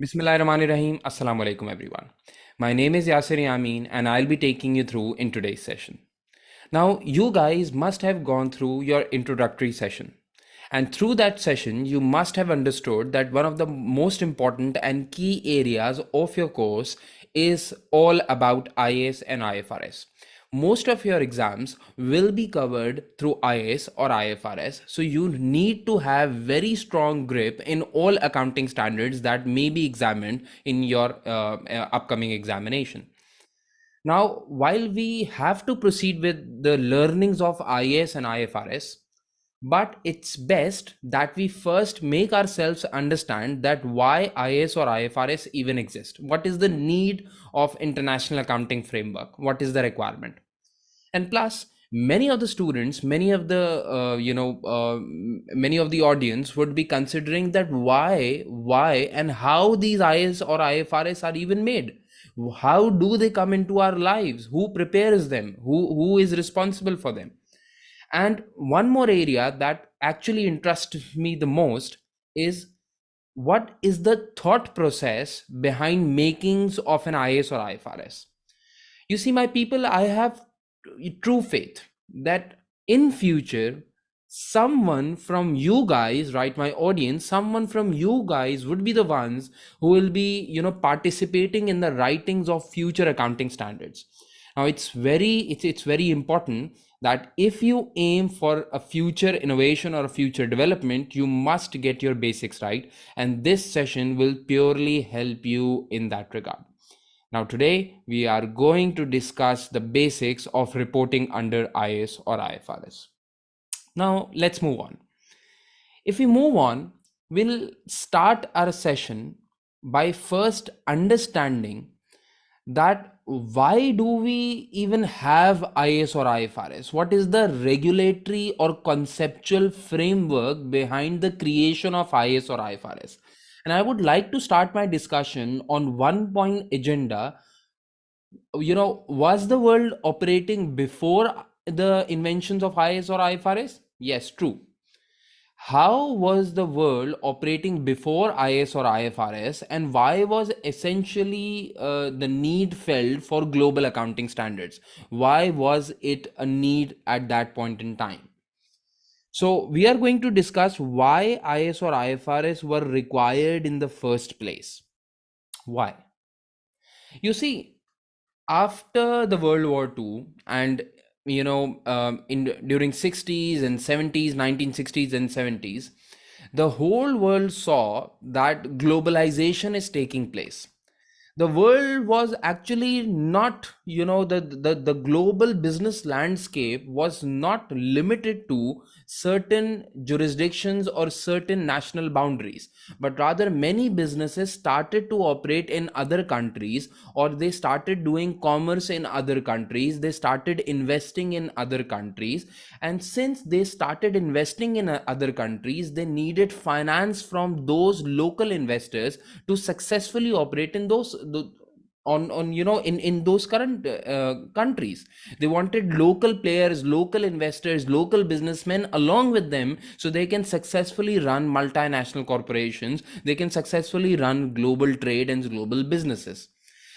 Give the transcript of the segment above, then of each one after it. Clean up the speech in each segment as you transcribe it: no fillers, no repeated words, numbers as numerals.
Bismillahirrahmanirrahim. Assalamu alaikum everyone. My name is Yasir Yamin and I'll be taking you through in today's session. Now, you guys must have gone through your introductory session. And through that session, you must have understood that one of the most important and key areas of your course is all about IAS and IFRS. Most of your exams will be covered through IAS or IFRS. So you need to have very strong grip in all accounting standards that may be examined in your upcoming examination. Now, while we have to proceed with the learnings of IAS and IFRS, but it's best that we first make ourselves understand that why IAS or IFRS even exist. What is the need of international accounting framework? What is the requirement? And plus, many of the students, many of the audience would be considering that why and how these IAS or IFRS are even made. How do they come into our lives? Who prepares them? Who is responsible for them? And one more area that actually interests me the most is what is the thought process behind makings of an IAS or IFRS. You see, my people, I have true faith that in future someone from you guys, right, my audience, someone from you guys would be the ones who will be participating in the writings of future accounting standards. Now it's very important that if you aim for a future innovation or a future development, you must get your basics right, and this session will purely help you in that regard. Now, today we are going to discuss the basics of reporting under IAS or IFRS. Now, let's move on. If we move on, we'll start our session by first understanding that why do we even have IAS or IFRS? What is the regulatory or conceptual framework behind the creation of IAS or IFRS? And I would like to start my discussion on one point agenda. Was the world operating before the inventions of IAS or IFRS? Yes, true. How was the world operating before IAS or IFRS, and why was essentially the need felt for global accounting standards? Why was it a need at that point in time? So, we are going to discuss why IAS or IFRS were required in the first place. Why? You see, after the World War II, and in during 60s and 70s, 1960s and 70s, the whole world saw that globalization is taking place. The world was actually not, the global business landscape was not limited to certain jurisdictions or certain national boundaries, but rather many businesses started to operate in other countries, or they started doing commerce in other countries, they started investing in other countries. And since they started investing in other countries, they needed finance from those local investors to successfully operate in those on in those current countries. They wanted local players, local investors, local businessmen along with them, so they can successfully run multinational corporations, they can successfully run global trade and global businesses.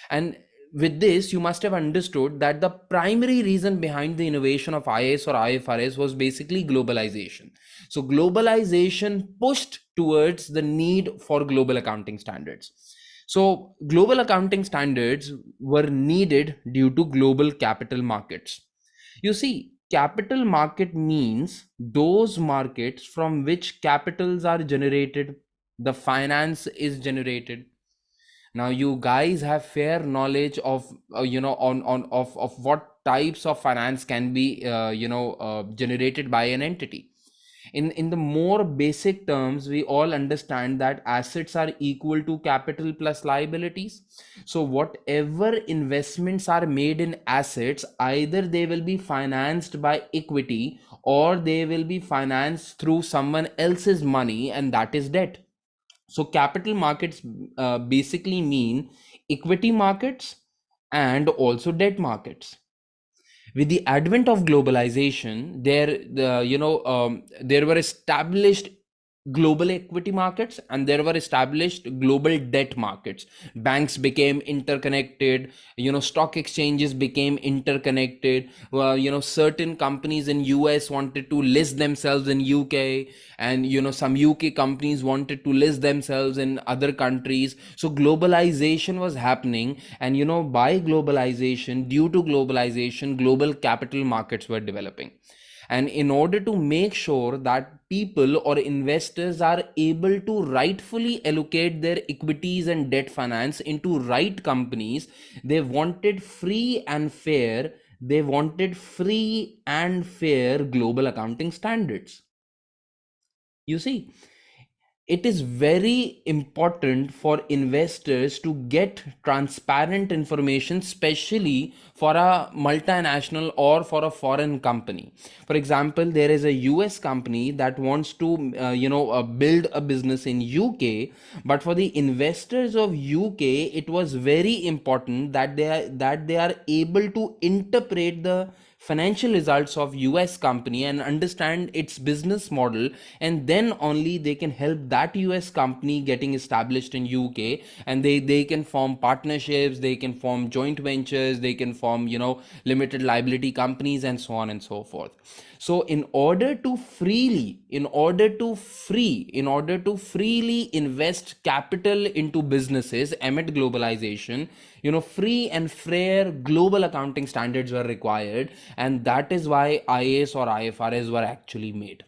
And with this, you must have understood that the primary reason behind the innovation of IAS or IFRS was basically globalization. So globalization pushed towards the need for global accounting standards. So global accounting standards were needed due to global capital markets. You see, capital market means those markets from which capitals are generated, the finance is generated. Now you guys have fair knowledge of of what types of finance can be generated by an entity. In the more basic terms, we all understand that assets are equal to capital plus liabilities. So whatever investments are made in assets, either they will be financed by equity or they will be financed through someone else's money, and that is debt. So capital markets basically mean equity markets and also debt markets. With the advent of globalization, there were established global equity markets, and there were established global debt markets. Banks became interconnected, stock exchanges became interconnected. Certain companies in US wanted to list themselves in UK, and some UK companies wanted to list themselves in other countries. So globalization was happening, and by globalization, due to globalization, global capital markets were developing. And in order to make sure that people or investors are able to rightfully allocate their equities and debt finance into right companies, they wanted free and fair global accounting standards. You see, it is very important for investors to get transparent information, especially for a multinational or for a foreign company. For example, there is a US company that wants to build a business in UK, but for the investors of UK, it was very important that they are able to interpret the financial results of US company and understand its business model, and then only they can help that US company getting established in UK, and they can form partnerships, they can form joint ventures, they can form limited liability companies, and so on and so forth. So in order to freely invest capital into businesses amid globalization, free and fair global accounting standards were required, and that is why IAS or IFRS were actually made.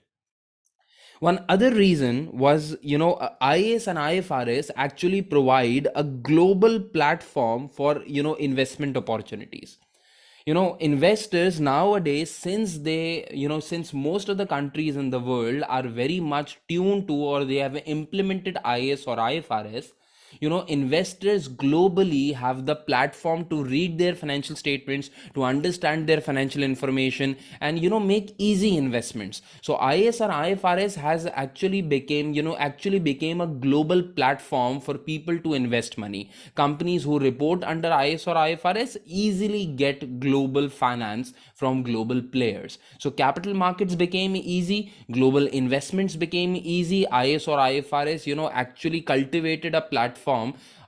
One other reason was, IAS and IFRS actually provide a global platform for, investment opportunities. Investors nowadays, since most of the countries in the world are very much tuned to, or they have implemented IAS or IFRS, investors globally have the platform to read their financial statements, to understand their financial information, and make easy investments. So IAS or IFRS has actually became a global platform for people to invest money. Companies who report under IAS or IFRS easily get global finance from global players. So capital markets became easy, global investments became easy. IAS or IFRS actually cultivated a platform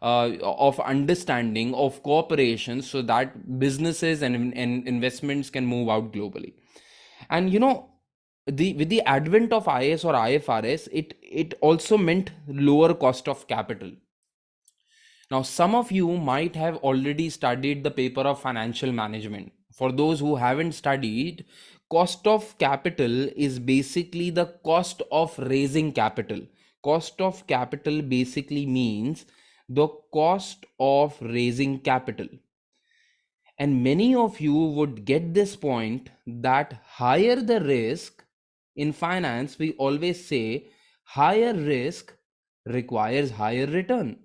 of understanding of cooperation, so that businesses and investments can move out globally. And the with the advent of IAS or IFRS, it also meant lower cost of capital. Now, some of you might have already studied the paper of financial management. For those who haven't studied, cost of capital is basically the cost of raising capital. Cost of capital basically means the cost of raising capital. And many of you would get this point that higher the risk in finance, we always say higher risk requires higher return.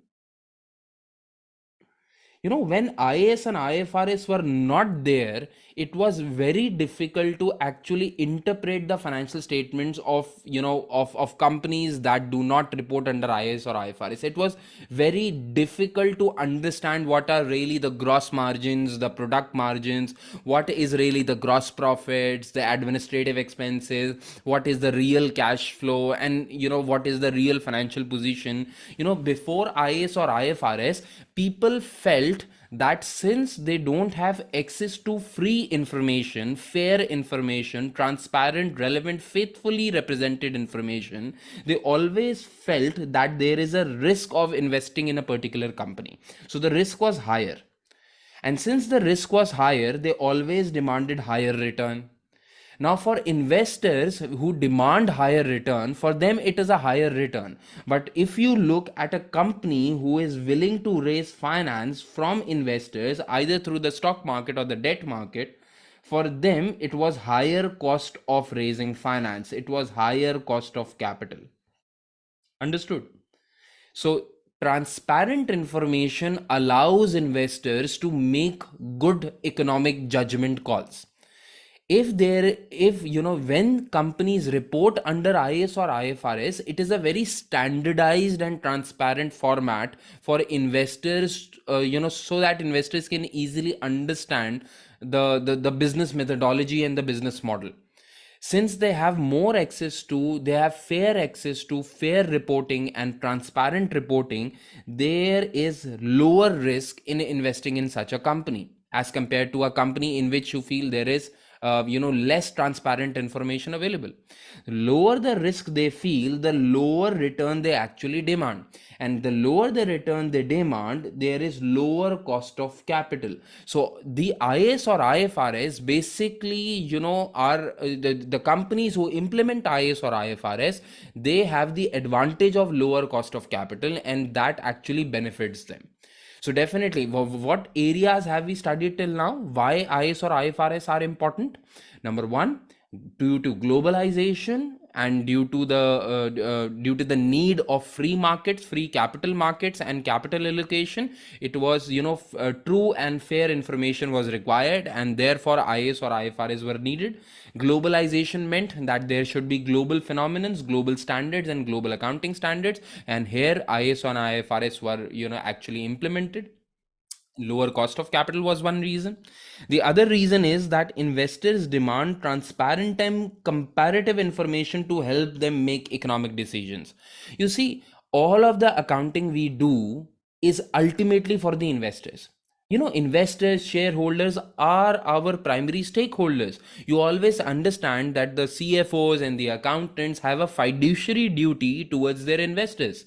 When IAS and IFRS were not there, it was very difficult to actually interpret the financial statements of companies that do not report under IAS or IFRS. It was very difficult to understand what are really the gross margins, the product margins, what is really the gross profits, the administrative expenses, what is the real cash flow, and what is the real financial position. Before IAS or IFRS, people felt that since they don't have access to free information, fair information, transparent, relevant, faithfully represented information, they always felt that there is a risk of investing in a particular company. So the risk was higher. And since the risk was higher, they always demanded higher return. Now, for investors who demand higher return, for them it is a higher return. But if you look at a company who is willing to raise finance from investors, either through the stock market or the debt market, for them it was higher cost of raising finance. It was higher cost of capital. Understood? So, transparent information allows investors to make good economic judgment calls. If when companies report under IAS or IFRS, it is a very standardized and transparent format for investors, so that investors can easily understand the business methodology and the business model. Since they have more access to, they have fair access to fair reporting and transparent reporting, there is lower risk in investing in such a company as compared to a company in which you feel there is less transparent information available. Lower the risk they feel, the lower return they actually demand, and the lower the return they demand, there is lower cost of capital. So the IAS or IFRS basically, are the companies who implement IAS or IFRS, they have the advantage of lower cost of capital, and that actually benefits them. So definitely, what areas have we studied till now? Why IS or IFRS are important? Number one, due to globalization and due to the need of free markets, free capital markets, and capital allocation, it was true and fair information was required, and therefore IS or IFRS were needed. Globalization meant that there should be global phenomenons, global standards, and global accounting standards, and here IS and IFRS were actually implemented. Lower cost of capital was one reason. The other reason is that investors demand transparent and comparative information to help them make economic decisions. You see, all of the accounting we do is ultimately for the investors. Investors, shareholders are our primary stakeholders. You always understand that the CFOs and the accountants have a fiduciary duty towards their investors.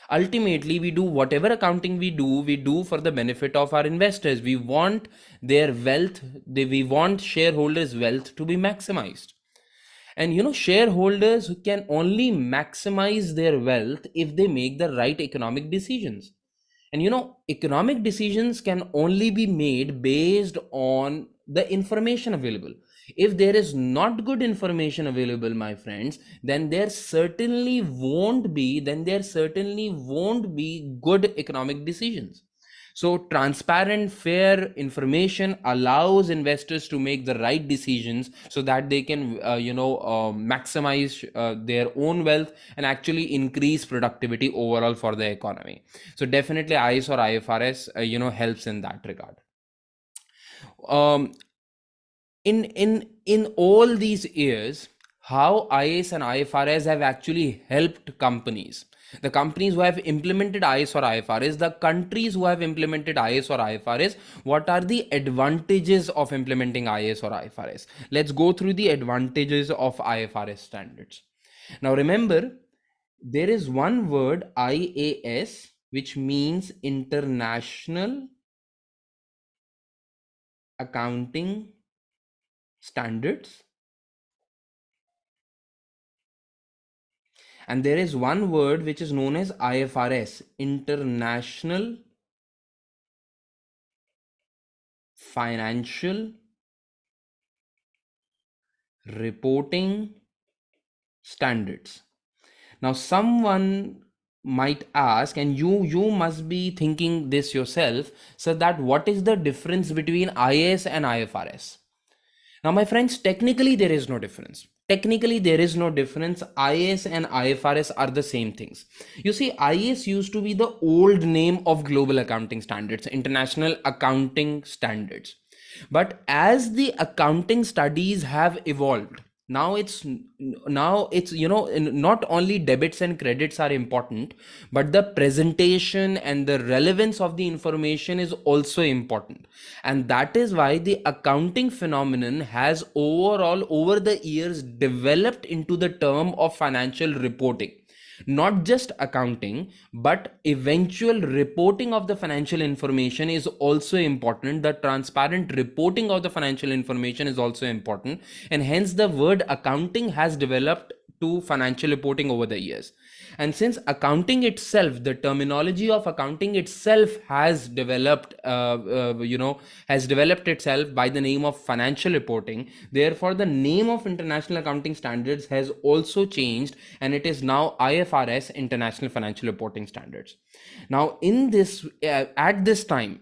Ultimately, we do whatever accounting we do for the benefit of our investors. We want their wealth, we want shareholders' wealth to be maximized. And shareholders can only maximize their wealth if they make the right economic decisions. And economic decisions can only be made based on the information available. If there is not good information available, my friends, then there certainly won't be good economic decisions. So transparent, fair information allows investors to make the right decisions so that they can maximize their own wealth and actually increase productivity overall for the economy. So definitely IS or IFRS helps in that regard. um, in all these years, how IAS and IFRS have actually helped companies. The companies who have implemented IAS or IFRS, the countries who have implemented IAS or IFRS, what are the advantages of implementing IAS or IFRS? Let's go through the advantages of IFRS standards. Now remember, there is one word IAS, which means International Accounting Standards, and there is one word which is known as IFRS, International Financial Reporting Standards. Now someone might ask, and you must be thinking this yourself, so that what is the difference between IAS and IFRS? Now, my friends, technically there is no difference. Technically, there is no difference. IAS and IFRS are the same things. You see, IAS used to be the old name of Global Accounting Standards, International Accounting Standards. But as the accounting studies have evolved, now it's not only debits and credits are important, but the presentation and the relevance of the information is also important. And that is why the accounting phenomenon has overall over the years developed into the term of financial reporting. Not just accounting, but eventual reporting of the financial information is also important. The transparent reporting of the financial information is also important, and hence the word accounting has developed to financial reporting over the years. And since accounting itself, the terminology of accounting itself has developed itself by the name of financial reporting, therefore the name of International Accounting Standards has also changed, and it is now IFRS, International Financial Reporting Standards. Now in this at this time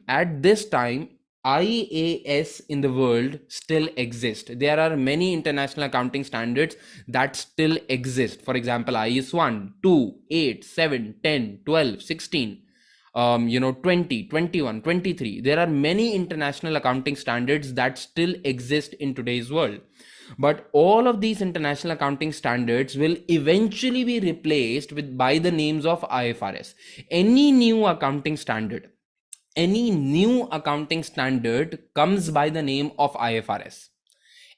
IAS in the world still exist. There are many international accounting standards that still exist. For example, IAS 1, 2, 8, 7, 10, 12, 16, 20, 21, 23. There are many international accounting standards that still exist in today's world. But all of these international accounting standards will eventually be replaced with by the names of IFRS. Any new accounting standard, any new accounting standard comes by the name of IFRS.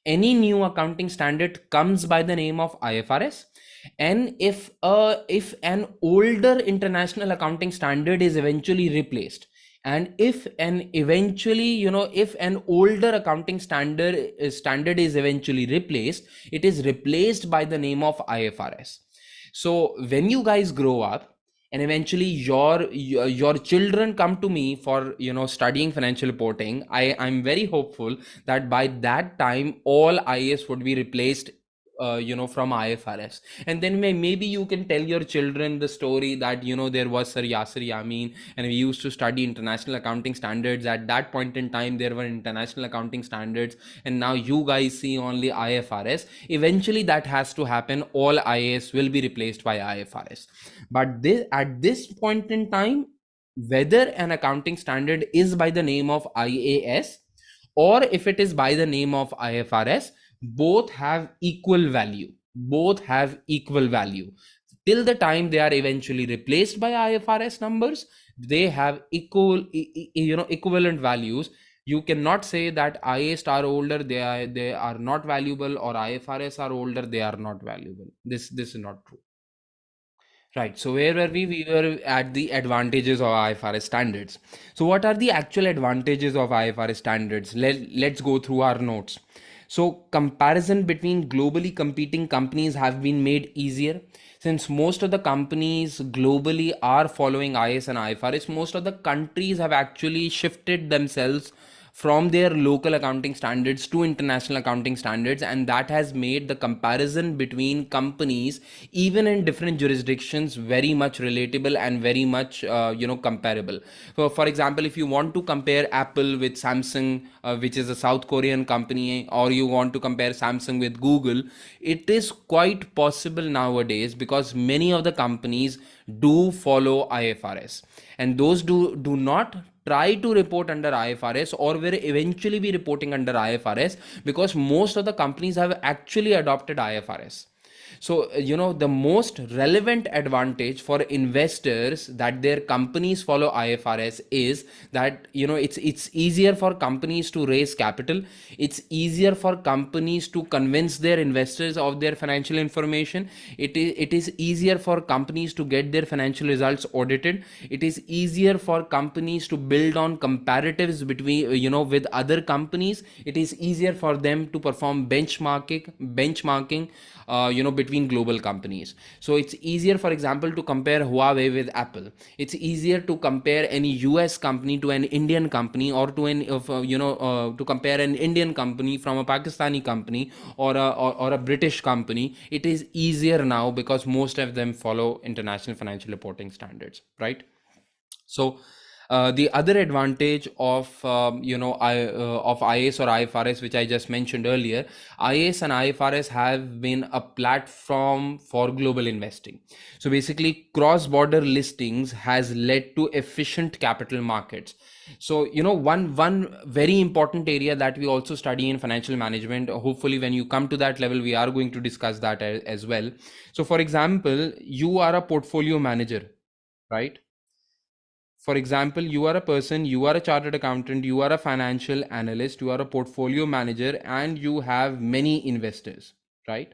Any new accounting standard comes by the name of IFRS. And if an older international accounting standard is eventually replaced, and if an eventually, if an older accounting standard is eventually replaced, it is replaced by the name of IFRS. So when you guys grow up and eventually your children come to me for studying financial reporting, I'm very hopeful that by that time all IAS would be replaced from IFRS. And then maybe you can tell your children the story that there was Sir Yasir Yamin and we used to study international accounting standards. At that point in time there were international accounting standards, and now you guys see only IFRS. Eventually that has to happen. All IAS will be replaced by IFRS. But at this point in time, whether an accounting standard is by the name of IAS or if it is by the name of IFRS, both have equal value. Both have equal value. Till the time they are eventually replaced by IFRS numbers, they have equivalent values. You cannot say that IAS are older, they are not valuable, or IFRS are older, they are not valuable. This is not true. Right. So where were we? We were at the advantages of IFRS standards. So what are the actual advantages of IFRS standards? Let's go through our notes. So comparison between globally competing companies have been made easier. Since most of the companies globally are following IAS and IFRS, most of the countries have actually shifted themselves from their local accounting standards to international accounting standards, and that has made the comparison between companies even in different jurisdictions very much relatable and very much comparable. So for example, if you want to compare Apple with Samsung, which is a South Korean company, or you want to compare Samsung with Google, it is quite possible nowadays because many of the companies do follow IFRS, and those do not try to report under IFRS or will eventually be reporting under IFRS because most of the companies have actually adopted IFRS. So, the most relevant advantage for investors that their companies follow IFRS is that, it's easier for companies to raise capital. It's easier for companies to convince their investors of their financial information. It is easier for companies to get their financial results audited. It is easier for companies to build on comparatives between, with other companies. It is easier for them to perform benchmarking between global companies. So it's easier, for example, to compare Huawei with Apple. It's easier to compare any US company to an Indian company, or to compare an Indian company from a Pakistani company, or a British company. It is easier now because most of them follow international financial reporting standards, right? So the other advantage of of IAS or IFRS, which I just mentioned earlier, IAS and IFRS have been a platform for global investing. So basically, cross-border listings has led to efficient capital markets. So one very important area that we also study in financial management. Hopefully, when you come to that level, we are going to discuss that as well. So, for example, you are a portfolio manager, right? For example, you are a person, you are a chartered accountant, you are a financial analyst, you are a portfolio manager, and you have many investors, right?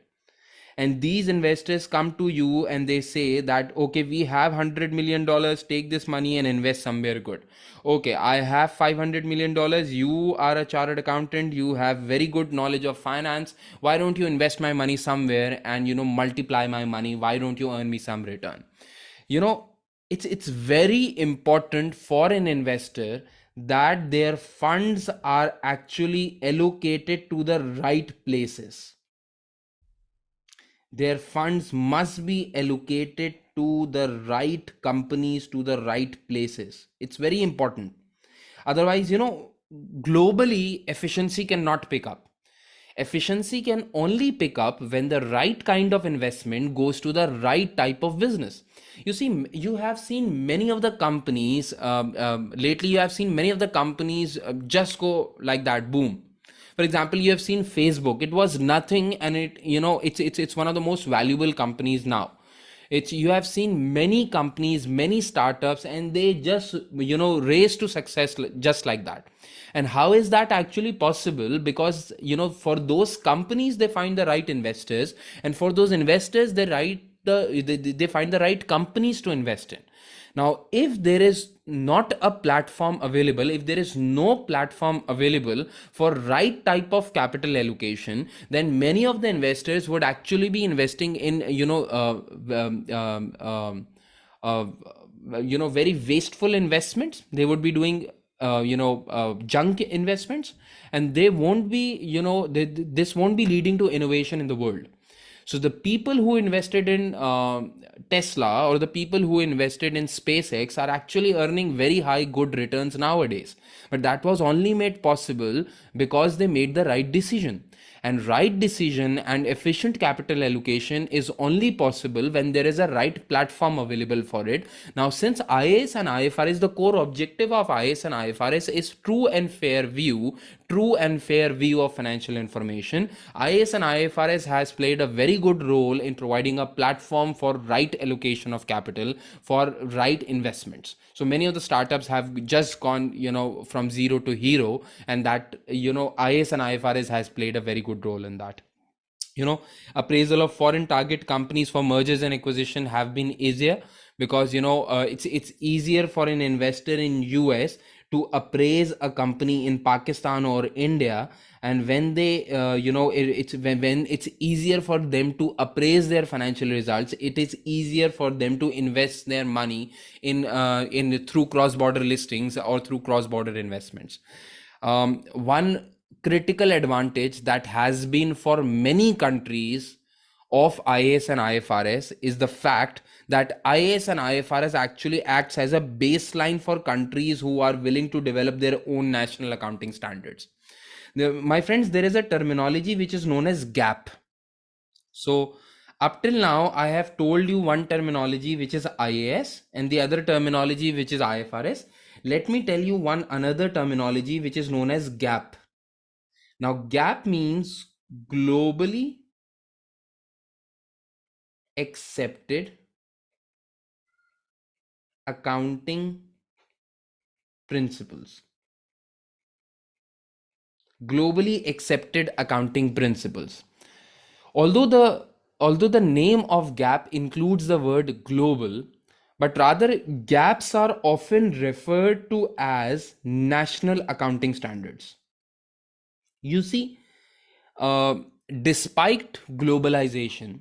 And these investors come to you and they say that, okay, we have $100 million, take this money and invest somewhere good. Okay, I have $500 million, you are a chartered accountant, you have very good knowledge of finance, why don't you invest my money somewhere and multiply my money, why don't you earn me some return? you know it's very important for an investor that their funds are actually allocated to the right places. Their funds must be allocated to the right companies, to the right places. It's very important. Otherwise, globally efficiency cannot pick up. Efficiency can only pick up when the right kind of investment goes to the right type of business. You see, you have seen many of the companies lately, you have seen many of the companies just go like that, boom. For example, you have seen Facebook. It was nothing, and it's one of the most valuable companies now. It's You have seen many companies, many startups, and they just race to success just like that. And how is that actually possible? Because for those companies, they find the right investors, and for those investors, they find the right companies to invest in. Now, if there is not a platform available, if there is no platform available for right type of capital allocation, then many of the investors would actually be investing in uh, very wasteful investments. They would be doing junk investments, and they won't be this won't be leading to innovation in the world. So the people who invested in Tesla, or the people who invested in SpaceX, are actually earning very high good returns nowadays. But that was only made possible because they made the right decision. And right decision and efficient capital allocation is only possible when there is a right platform available for it. Now, since IAS and IFRS, the core objective of IAS and IFRS is true and fair view of financial information. IAS and IFRS has played a very good role in providing a platform for right allocation of capital for right investments. So many of the startups have just gone from zero to hero, and that IAS and IFRS has played a very good role in that. Appraisal of foreign target companies for mergers and acquisition have been easier, because it's easier for an investor in US to appraise a company in Pakistan or India. And when they when it's easier for them to appraise their financial results, it is easier for them to invest their money in through cross border listings or through cross border investments. One critical advantage that has been for many countries of IAS and IFRS is the fact that IAS and IFRS actually acts as a baseline for countries who are willing to develop their own national accounting standards. My friends, there is a terminology which is known as gap. So up till now, I have told you one terminology which is IAS and the other terminology which is IFRS. Let me tell you one another terminology which is known as gap. Now, gap means globally accepted accounting principles. Globally accepted accounting principles. Although the although the name of gap includes the word global, but rather gaps are often referred to as national accounting standards. You see, uh, despite globalization,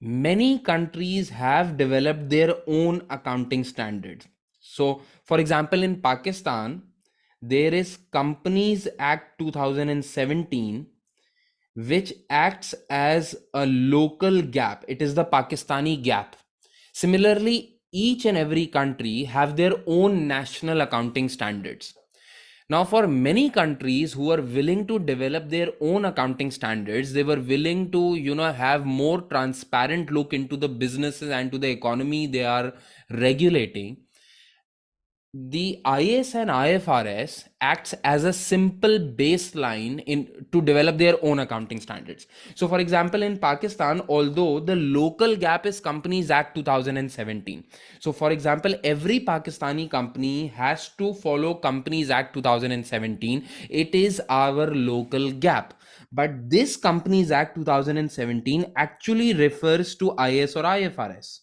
many countries have developed their own accounting standards. So, for example, in Pakistan, there is Companies Act 2017, which acts as a local gap. It is the Pakistani gap. Similarly, each and every country have their own national accounting standards. Now, for many countries who are willing to develop their own accounting standards, they were willing to, have more transparent look into the businesses and to the economy they are regulating. The IAS and IFRS acts as a simple baseline in to develop their own accounting standards. So, for example, in Pakistan, although the local gap is Companies Act 2017, so for example, every Pakistani company has to follow Companies Act 2017. It is our local gap. But this Companies Act 2017 actually refers to IAS or IFRS.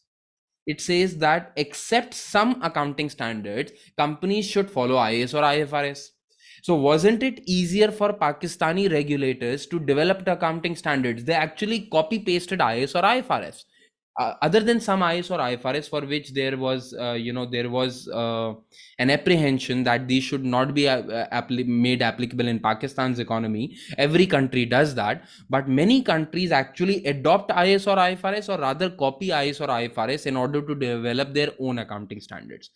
It says that except some accounting standards, companies should follow IAS or IFRS. So, wasn't it easier for Pakistani regulators to develop the accounting standards? They actually copy pasted IAS or IFRS. Other than some IAS or IFRS for which there was an apprehension that these should not be made applicable in Pakistan's economy. Every country does that, but many countries actually adopt IAS or IFRS, or rather copy IAS or IFRS in order to develop their own accounting standards.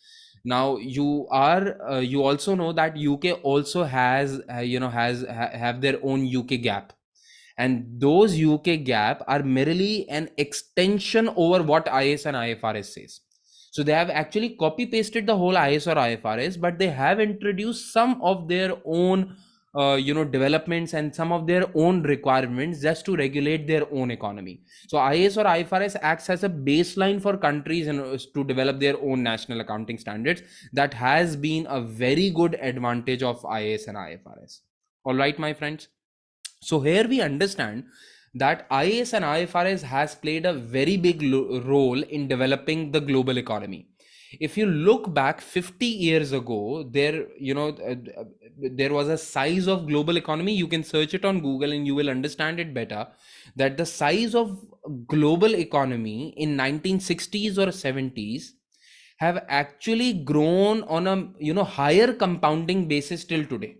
Now you also know that UK also has have their own UK gap, and those UK gap are merely an extension over what IAS and IFRS says. So they have actually copy pasted the whole IAS or IFRS, but they have introduced some of their own developments and some of their own requirements just to regulate their own economy. So IAS or IFRS acts as a baseline for countries to develop their own national accounting standards. That has been a very good advantage of IAS and IFRS. All right, my friends. So here we understand that IAS and IFRS has played a very big role in developing the global economy. If you look back 50 years ago, there was a size of global economy. You can search it on Google and you will understand it better, that the size of global economy in 1960s or 70s have actually grown on a higher compounding basis till today.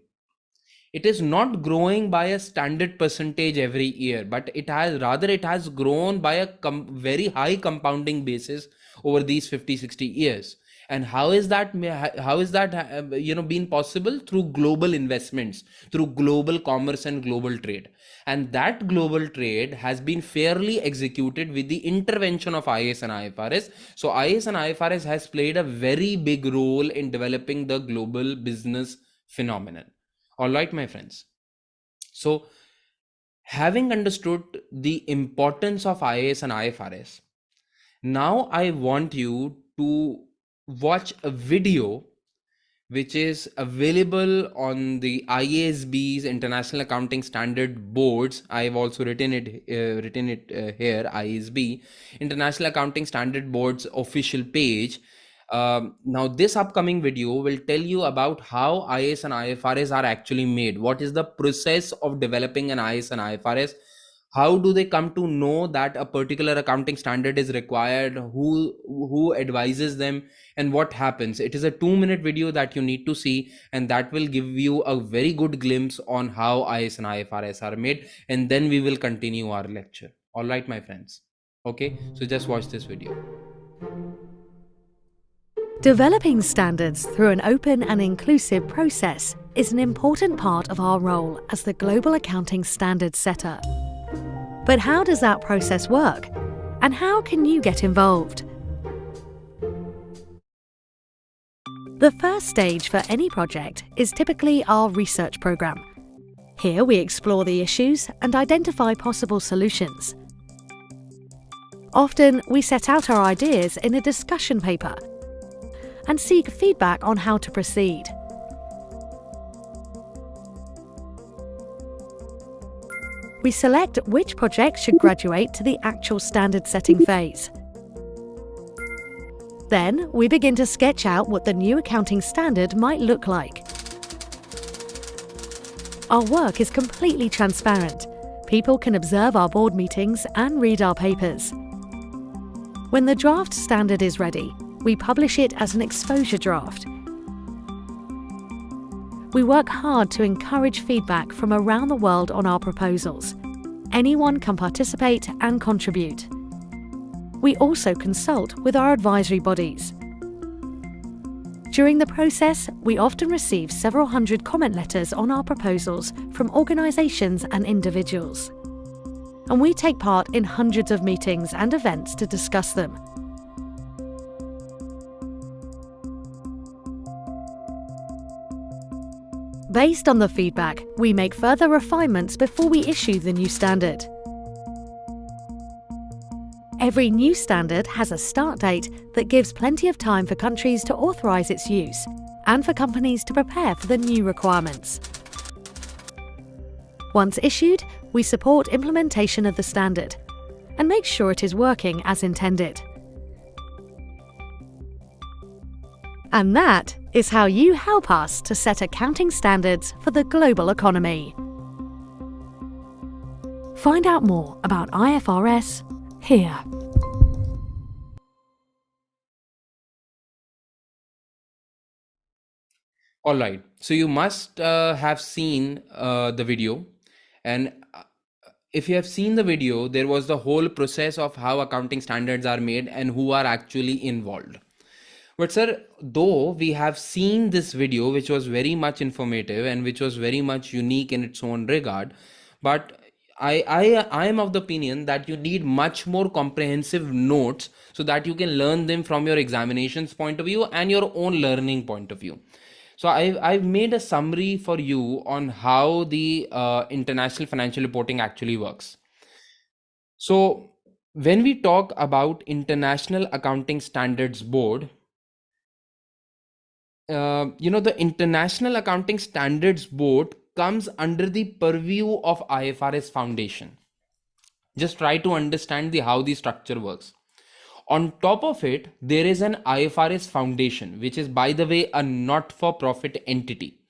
It is not growing by a standard percentage every year, but it has grown by a very high compounding basis over these 50-60 years. And how is that been possible? Through global investments, through global commerce and global trade. And that global trade has been fairly executed with the intervention of IAS and IFRS. So IAS and IFRS has played a very big role in developing the global business phenomenon. All right, my friends. So, having understood the importance of IAS and IFRS, now I want you to watch a video which is available on the IASB's International Accounting Standard Boards. I've also written it here, IASB International Accounting Standard Board's official page. Now this upcoming video will tell you about how IAS and IFRS are actually made. What is the process of developing an IAS and IFRS? How do they come to know that a particular accounting standard is required? Who advises them, and what happens? It is a 2-minute video that you need to see, and that will give you a very good glimpse on how IAS and IFRS are made, and then we will continue our lecture. All right, my friends. Okay, so just watch this video. Developing standards through an open and inclusive process is an important part of our role as the global accounting standards setter. But how does that process work? And how can you get involved? The first stage for any project is typically our research program. Here we explore the issues and identify possible solutions. Often we set out our ideas in a discussion paper and seek feedback on how to proceed. We select which projects should graduate to the actual standard setting phase. Then we begin to sketch out what the new accounting standard might look like. Our work is completely transparent. People can observe our board meetings and read our papers. When the draft standard is ready, we publish it as an exposure draft. We work hard to encourage feedback from around the world on our proposals. Anyone can participate and contribute. We also consult with our advisory bodies. During the process, we often receive several hundred comment letters on our proposals from organisations and individuals. And we take part in hundreds of meetings and events to discuss them. Based on the feedback, we make further refinements before we issue the new standard. Every new standard has a start date that gives plenty of time for countries to authorise its use and for companies to prepare for the new requirements. Once issued, we support implementation of the standard and make sure it is working as intended. And that is how you help us to set accounting standards for the global economy. Find out more about IFRS here. All right, so you must have seen the video, and if you have seen the video, there was the whole process of how accounting standards are made and who are actually involved. But sir, though we have seen this video, which was very much informative and which was very much unique in its own regard, but I am of the opinion that you need much more comprehensive notes so that you can learn them from your examinations point of view and your own learning point of view. So I've made a summary for you on how the international financial reporting actually works. So when we talk about International Accounting Standards Board, the International Accounting Standards Board comes under the purview of IFRS Foundation. Just try to understand the how the structure works. On top of it, there is an IFRS Foundation, which is, by the way, a not-for-profit entity.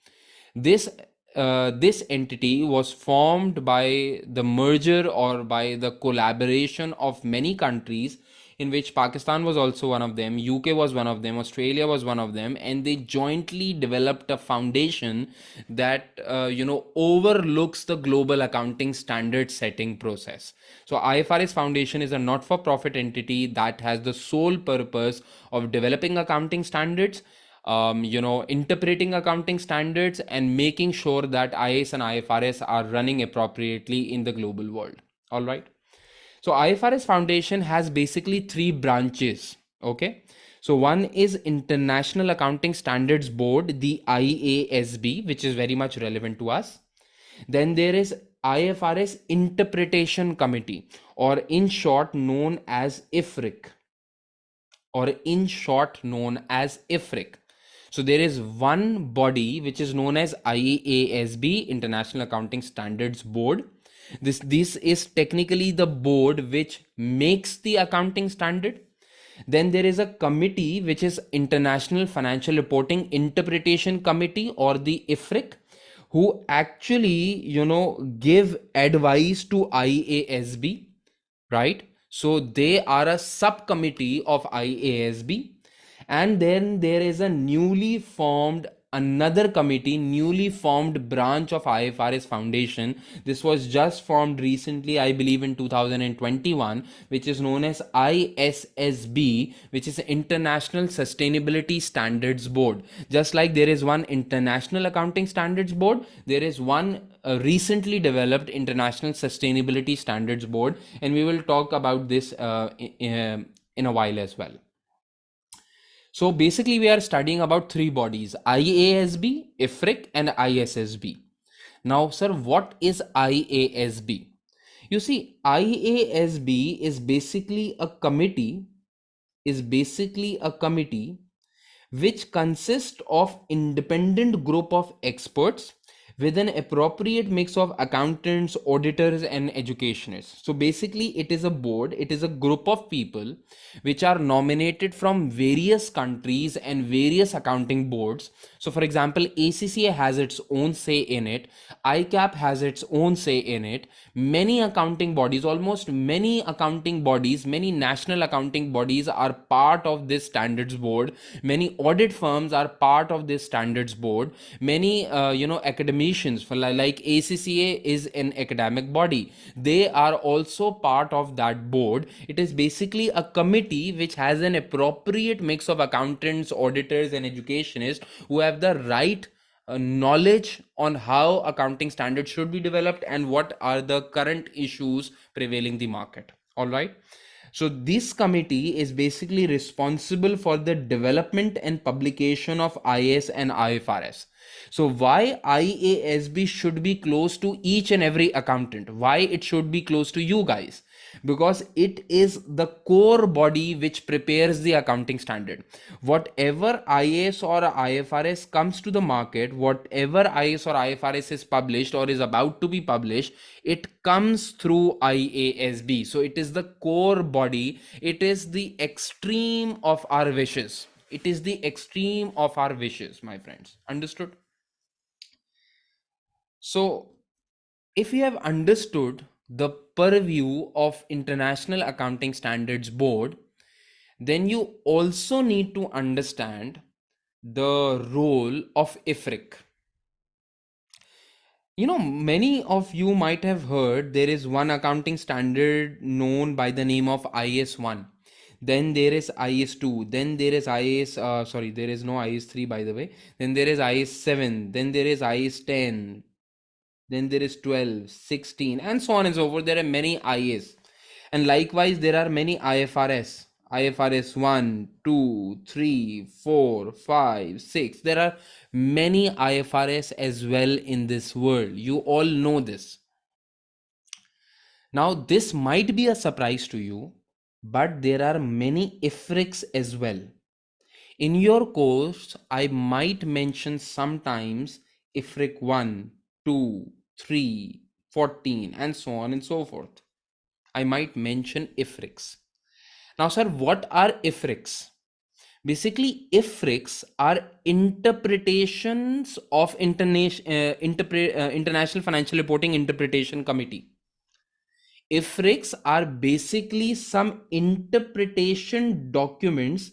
This entity was formed by the merger or by the collaboration of many countries, in which Pakistan was also one of them, UK was one of them, Australia was one of them, and they jointly developed a foundation that overlooks the global accounting standard setting process. So IFRS Foundation is a not-for-profit entity that has the sole purpose of developing accounting standards, interpreting accounting standards, and making sure that IAS and IFRS are running appropriately in the global world. All right. So IFRS Foundation has basically three branches. Okay. So one is International Accounting Standards Board, the IASB, which is very much relevant to us. Then there is IFRS Interpretation Committee, or in short known as IFRIC. So there is one body which is known as IASB, International Accounting Standards Board. This is technically the board which makes the accounting standard. Then there is a committee which is International Financial Reporting Interpretation Committee, or the IFRIC, who actually give advice to IASB, right? So they are a subcommittee of IASB. And then there is a newly formed branch of IFRS Foundation. This was just formed recently, I believe in 2021, which is known as ISSB, which is International Sustainability Standards Board. Just like there is one International Accounting Standards Board, there is one recently developed International Sustainability Standards Board, and we will talk about this in a while as well. So basically we are studying about three bodies: IASB, IFRIC, and ISSB. Now, sir, what is IASB? You see, IASB is basically a committee which consists of independent group of experts with an appropriate mix of accountants, auditors, and educationists. So basically it is a board, it is a group of people which are nominated from various countries and various accounting boards. So for example, ACCA has its own say in it, ICAP has its own say in it. Many accounting bodies, many national accounting bodies are part of this standards board. Many audit firms are part of this standards board. Many academicians, for like ACCA is an academic body, they are also part of that board. It is basically a committee which has an appropriate mix of accountants, auditors, and educationists who have the right knowledge on how accounting standards should be developed and what are the current issues prevailing the market. All right. So this committee is basically responsible for the development and publication of IAS and IFRS. So why IASB should be close to each and every accountant? Why it should be close to you guys? Because it is the core body which prepares the accounting standard. Whatever IAS or IFRS comes to the market, whatever IAS or IFRS is published or is about to be published, it comes through IASB. So it is the core body. It is the extreme of our wishes. It is the extreme of our wishes, my friends. Understood? So if you have understood the purview of International Accounting Standards Board, then you also need to understand the role of IFRIC. Many of you might have heard there is one accounting standard known by the name of IS1. Then there is IS2. Then there is there is no IS3, by the way. Then there is IS7. Then there is IS10. Then there is 12, 16, and so on and so forth. There are many IAs. And likewise, there are many IFRS. IFRS 1, 2, 3, 4, 5, 6. There are many IFRS as well in this world. You all know this. Now, this might be a surprise to you, but there are many IFRICs as well. In your course, I might mention sometimes IFRIC 1, 2, 3, 14, and so on and so forth. I might mention IFRICs. Now, sir, what are IFRICs? Basically, IFRICs are interpretations of International Financial Reporting Interpretation Committee. IFRICs are basically some interpretation documents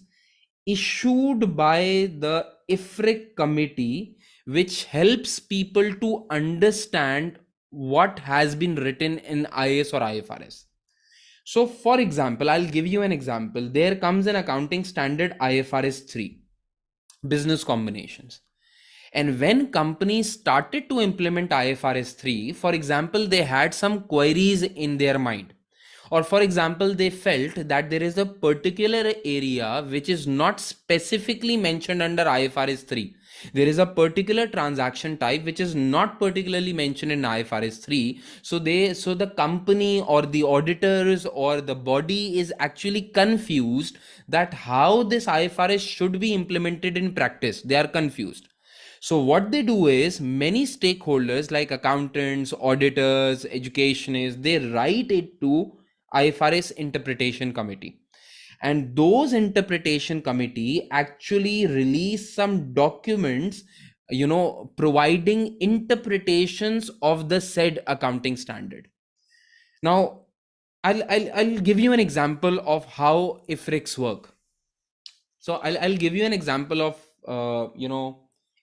issued by the IFRIC committee, which helps people to understand what has been written in IAS or IFRS. So, for example, I'll give you an example. There comes an accounting standard IFRS 3, business combinations. And when companies started to implement IFRS 3, for example, they had some queries in their mind. Or, for example, they felt that there is a particular area which is not specifically mentioned under IFRS 3. There is a particular transaction type which is not particularly mentioned in IFRS 3. So the company or the auditors or the body is actually confused that how this IFRS should be implemented in practice. They are confused. So what they do is many stakeholders like accountants, auditors, educationists, they write it to IFRS interpretation committee. And those interpretation committee actually release some documents, providing interpretations of the said accounting standard. Now, I'll give you an example of how IFRICs work. So I'll give you an example of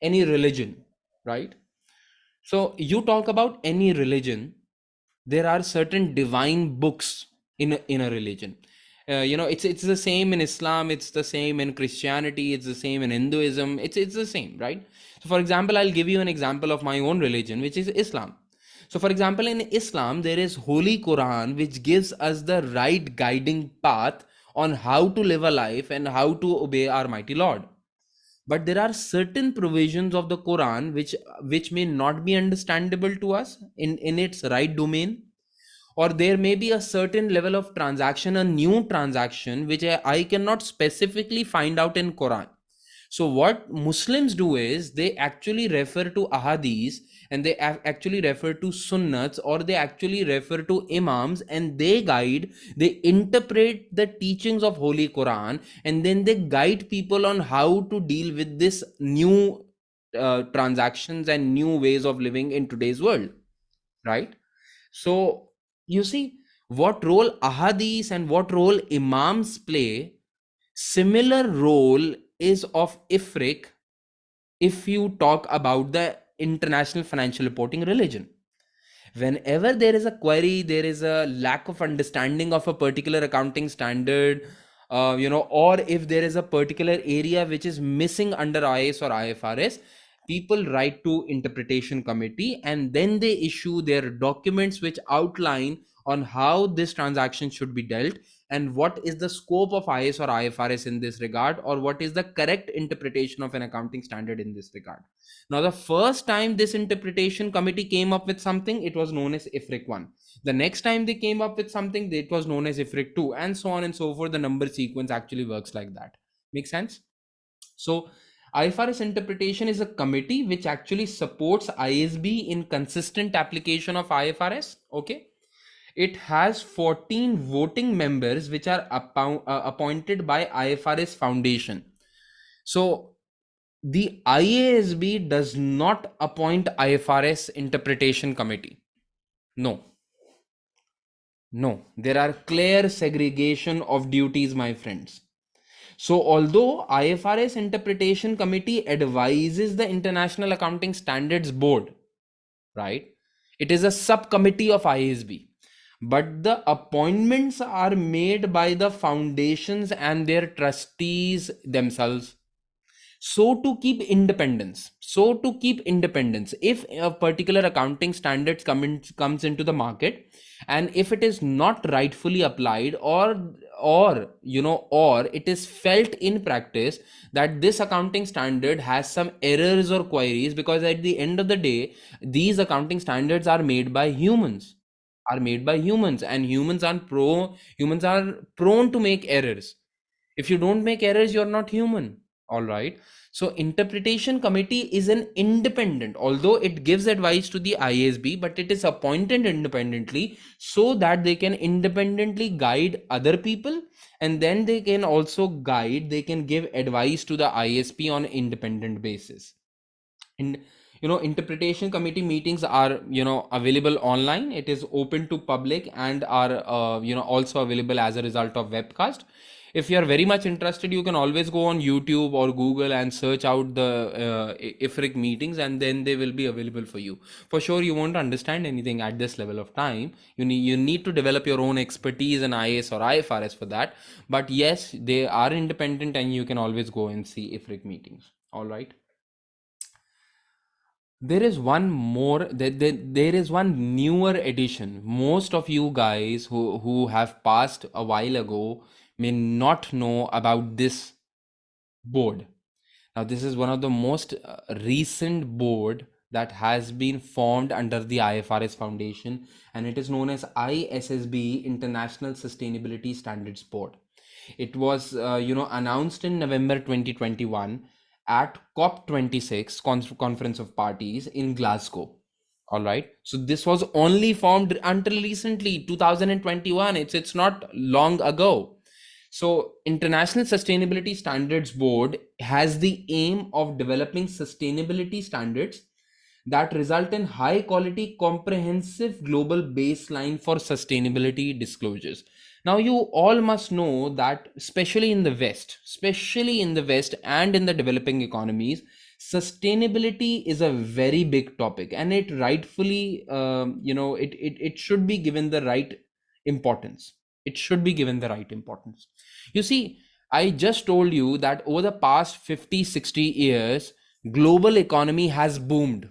any religion, right? So you talk about any religion, there are certain divine books in a religion. It's the same in Islam, it's the same in Christianity, it's the same in Hinduism, it's the same, right? So for example, I'll give you an example of my own religion, which is Islam. So for example, in Islam there is Holy Quran, which gives us the right guiding path on how to live a life and how to obey our mighty Lord. But there are certain provisions of the Quran which may not be understandable to us in its right domain, or there may be a certain level of transaction, a new transaction which I cannot specifically find out in Quran. So what Muslims do is they actually refer to ahadith, and they actually refer to sunnats, or they actually refer to imams, and they guide, they interpret the teachings of Holy Quran, and then they guide people on how to deal with this new transactions and new ways of living in today's world, right? So you see what role ahadith and what role imams play. Similar role is of IFRIC if you talk about the International Financial Reporting religion. Whenever there is a query, there is a lack of understanding of a particular accounting standard, or if there is a particular area which is missing under IAS or IFRS, people write to interpretation committee, and then they issue their documents which outline on how this transaction should be dealt, and what is the scope of IAS or IFRS in this regard, or what is the correct interpretation of an accounting standard in this regard. Now, the first time this interpretation committee came up with something, it was known as IFRIC 1. The next time they came up with something, it was known as IFRIC 2, and so on and so forth. The number sequence actually works like that. Make sense? So IFRS interpretation is a committee which actually supports IASB in consistent application of IFRS. Okay. It has 14 voting members which are appointed by IFRS Foundation. So the IASB does not appoint IFRS interpretation committee. No. There are clear segregation of duties, my friends. So although IFRS interpretation committee advises the International Accounting Standards Board, right? It is a subcommittee of IASB, but the appointments are made by the foundations and their trustees themselves. So to keep independence, if a particular accounting standards comes into the market, And if it is not rightfully applied, or it is felt in practice that this accounting standard has some errors or queries, because at the end of the day these accounting standards are made by humans, and humans are prone to make errors. If you don't make errors, you're not human. All right. So interpretation committee is an independent, although it gives advice to the IASB, but it is appointed independently so that they can independently guide other people, and then they can give advice to the ISP on independent basis. And interpretation committee meetings are available online. It is open to public and are also available as a result of webcast. If you are very much interested, you can always go on YouTube or Google and search out the IFRIC meetings, and then they will be available for you. For sure you won't understand anything at this level of time. You need to develop your own expertise in IAS or IFRS for that. But yes, they are independent, and you can always go and see IFRIC meetings. All right. There is one newer edition. Most of you guys who have passed a while ago may not know about this board. Now this is one of the most recent board that has been formed under the IFRS Foundation, and it is known as ISSB, International Sustainability Standards Board. It was announced in November 2021 at COP26, Conference of Parties in Glasgow. All right. So this was only formed until recently, 2021. It's not long ago. So International Sustainability Standards Board has the aim of developing sustainability standards that result in high quality comprehensive global baseline for sustainability disclosures. Now you all must know that especially in the west and in the developing economies, sustainability is a very big topic, and it rightfully it should be given the right importance. You see, I just told you that over the past 50, 60 years, global economy has boomed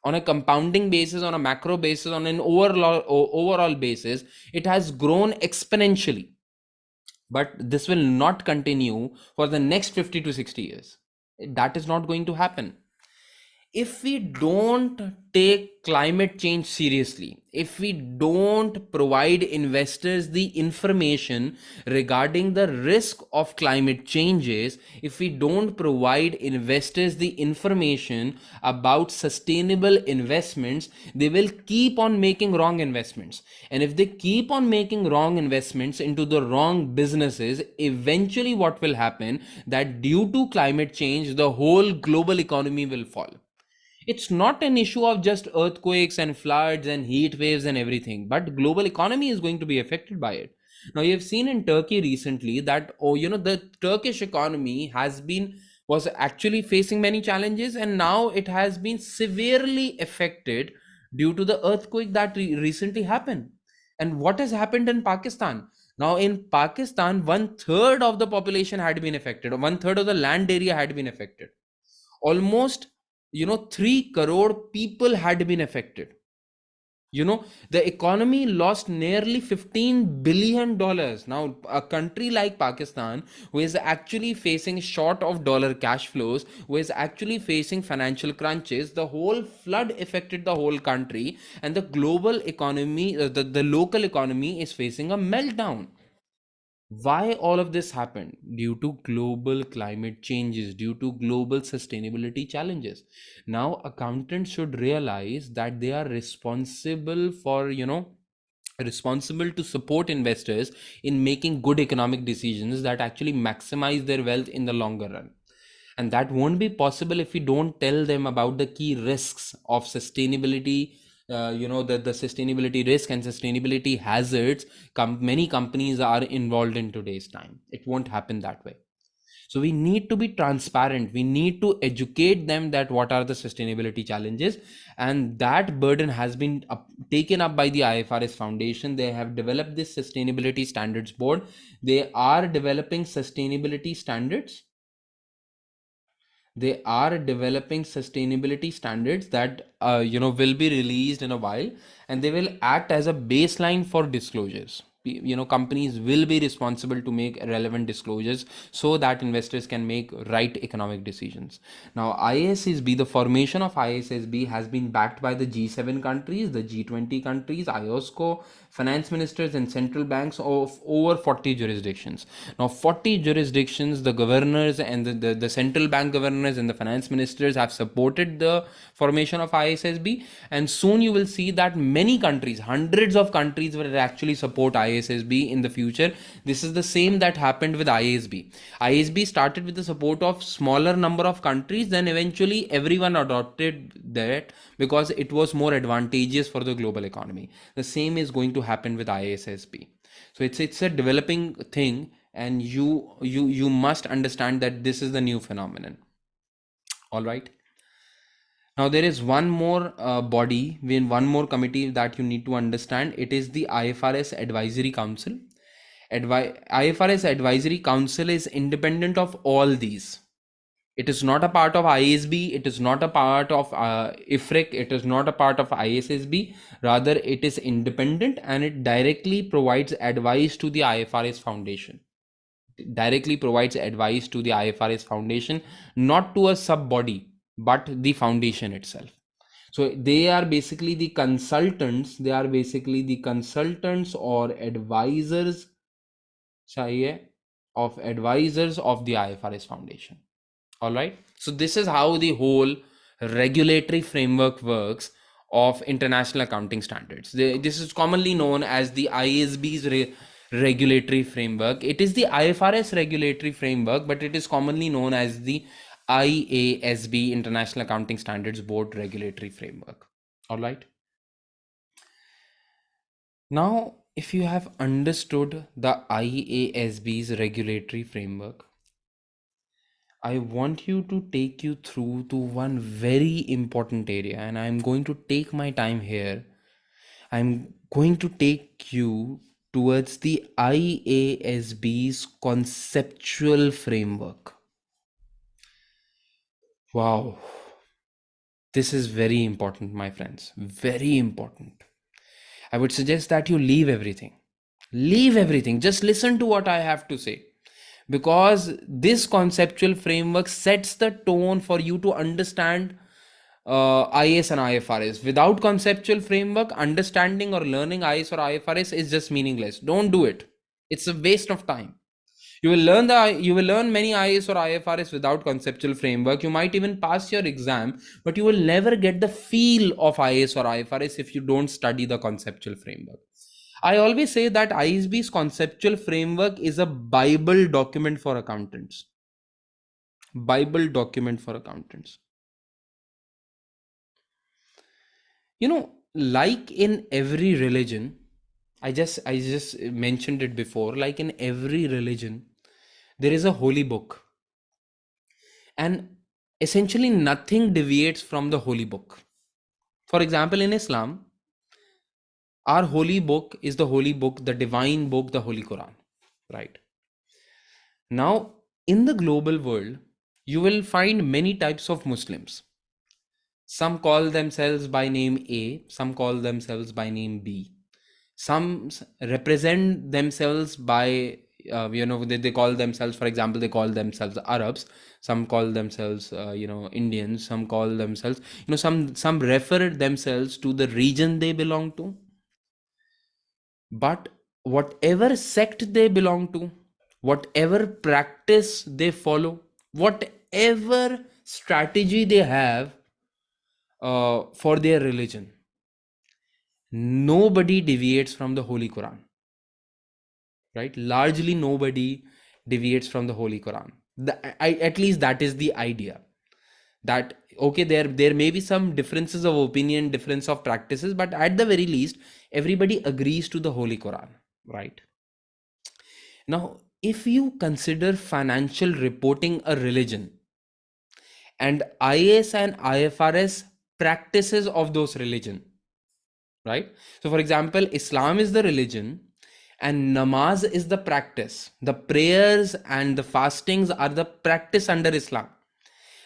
on a compounding basis, on a macro basis, on an overall basis. It has grown exponentially, but this will not continue for the next 50 to 60 years. That is not going to happen. If we don't take climate change seriously, if we don't provide investors the information regarding the risk of climate changes, if we don't provide investors the information about sustainable investments, they will keep on making wrong investments. And if they keep on making wrong investments into the wrong businesses, eventually what will happen, that due to climate change, the whole global economy will fall. It's not an issue of just earthquakes and floods and heat waves and everything, but global economy is going to be affected by it. Now you have seen in Turkey recently that the Turkish economy was actually facing many challenges, and now it has been severely affected due to the earthquake that recently happened. And what has happened in Pakistan? Now in Pakistan, one third of the population had been affected, or one third of the land area had been affected. Almost 3 crore people had been affected. The economy lost nearly $15 billion. Now a country like Pakistan, who is actually facing short of dollar cash flows, who is actually facing financial crunches, the whole flood affected the whole country, and the global economy, the local economy is facing a meltdown. Why all of this happened? Due to global climate changes, due to global sustainability challenges. Now accountants should realize that they are responsible to support investors in making good economic decisions that actually maximize their wealth in the longer run. And that won't be possible if we don't tell them about the key risks of sustainability, the sustainability risk and sustainability hazards many companies are involved in today's time. It won't happen that way. So we need to be transparent. We need to educate them that what are the sustainability challenges, and that burden has been taken up by the IFRS Foundation. They have developed this sustainability standards board. They are developing sustainability standards They are developing sustainability standards that will be released in a while, and they will act as a baseline for disclosures. Companies will be responsible to make relevant disclosures so that investors can make right economic decisions. Now, IASB, the formation of IASB has been backed by the G7 countries, the G20 countries, IOSCO, finance ministers, and central banks of over 40 jurisdictions. Now, 40 jurisdictions, the governors and the central bank governors and the finance ministers have supported the formation of IASB, and soon you will see that many countries, hundreds of countries, will actually support IASB in the future. This is the same that happened with IASB. IASB started with the support of smaller number of countries, then eventually everyone adopted that because it was more advantageous for the global economy. The same is going to happen with IASB. So it's a developing thing, and you must understand that this is the new phenomenon. All right. Now there is one more body, one more committee that you need to understand. It is the IFRS Advisory Council. IFRS Advisory Council is independent of all these. It is not a part of IASB, it is not a part of IFRIC, it is not a part of IASB. Rather, it is independent, and it directly provides advice to the IFRS Foundation. It directly provides advice to the IFRS Foundation, not to a sub-body, but the foundation itself. So they are basically the consultants, or advisors of the IFRS Foundation. All right. So this is how the whole regulatory framework works of international accounting standards. This is commonly known as the IASB's regulatory framework. It is the IFRS regulatory framework, but it is commonly known as the IASB, International Accounting Standards Board regulatory framework. All right. Now, if you have understood the IASB's regulatory framework, I want you to take you through to one very important area, and I'm going to take my time here. I'm going to take you towards the IASB's conceptual framework. Wow. This is very important, my friends. Very important. I would suggest that you leave everything. Leave everything. Just listen to what I have to say. Because this conceptual framework sets the tone for you to understand IAS and IFRS. Without conceptual framework, understanding or learning IAS or IFRS is just meaningless. Don't do it. It's a waste of time. You will learn many IAS or IFRS without conceptual framework. You might even pass your exam, but you will never get the feel of IAS or IFRS if you don't study the conceptual framework. I always say that IASB's conceptual framework is a Bible document for accountants. Bible document for accountants. Like in every religion, I just mentioned it before, like in every religion, there is a holy book. And essentially nothing deviates from the holy book. For example, in Islam, our holy book is the holy book, the divine book, the Holy Quran, right? Now, in the global world, you will find many types of Muslims. Some call themselves by name A, some call themselves by name B. Some represent themselves by, they call themselves, for example, they call themselves Arabs. Some call themselves, Indians. Some call themselves, some refer themselves to the region they belong to. But whatever sect they belong to, whatever practice they follow, whatever strategy they have for their religion, nobody deviates from the Holy Quran, right? Largely nobody deviates from the Holy Quran. At least that is the idea. That, okay, there may be some differences of opinion, difference of practices, but at the very least, everybody agrees to the Holy Quran, right? Now, if you consider financial reporting a religion, and IAS and IFRS practices of those religion, right? So for example, Islam is the religion and namaz is the practice. The prayers and the fastings are the practice under Islam.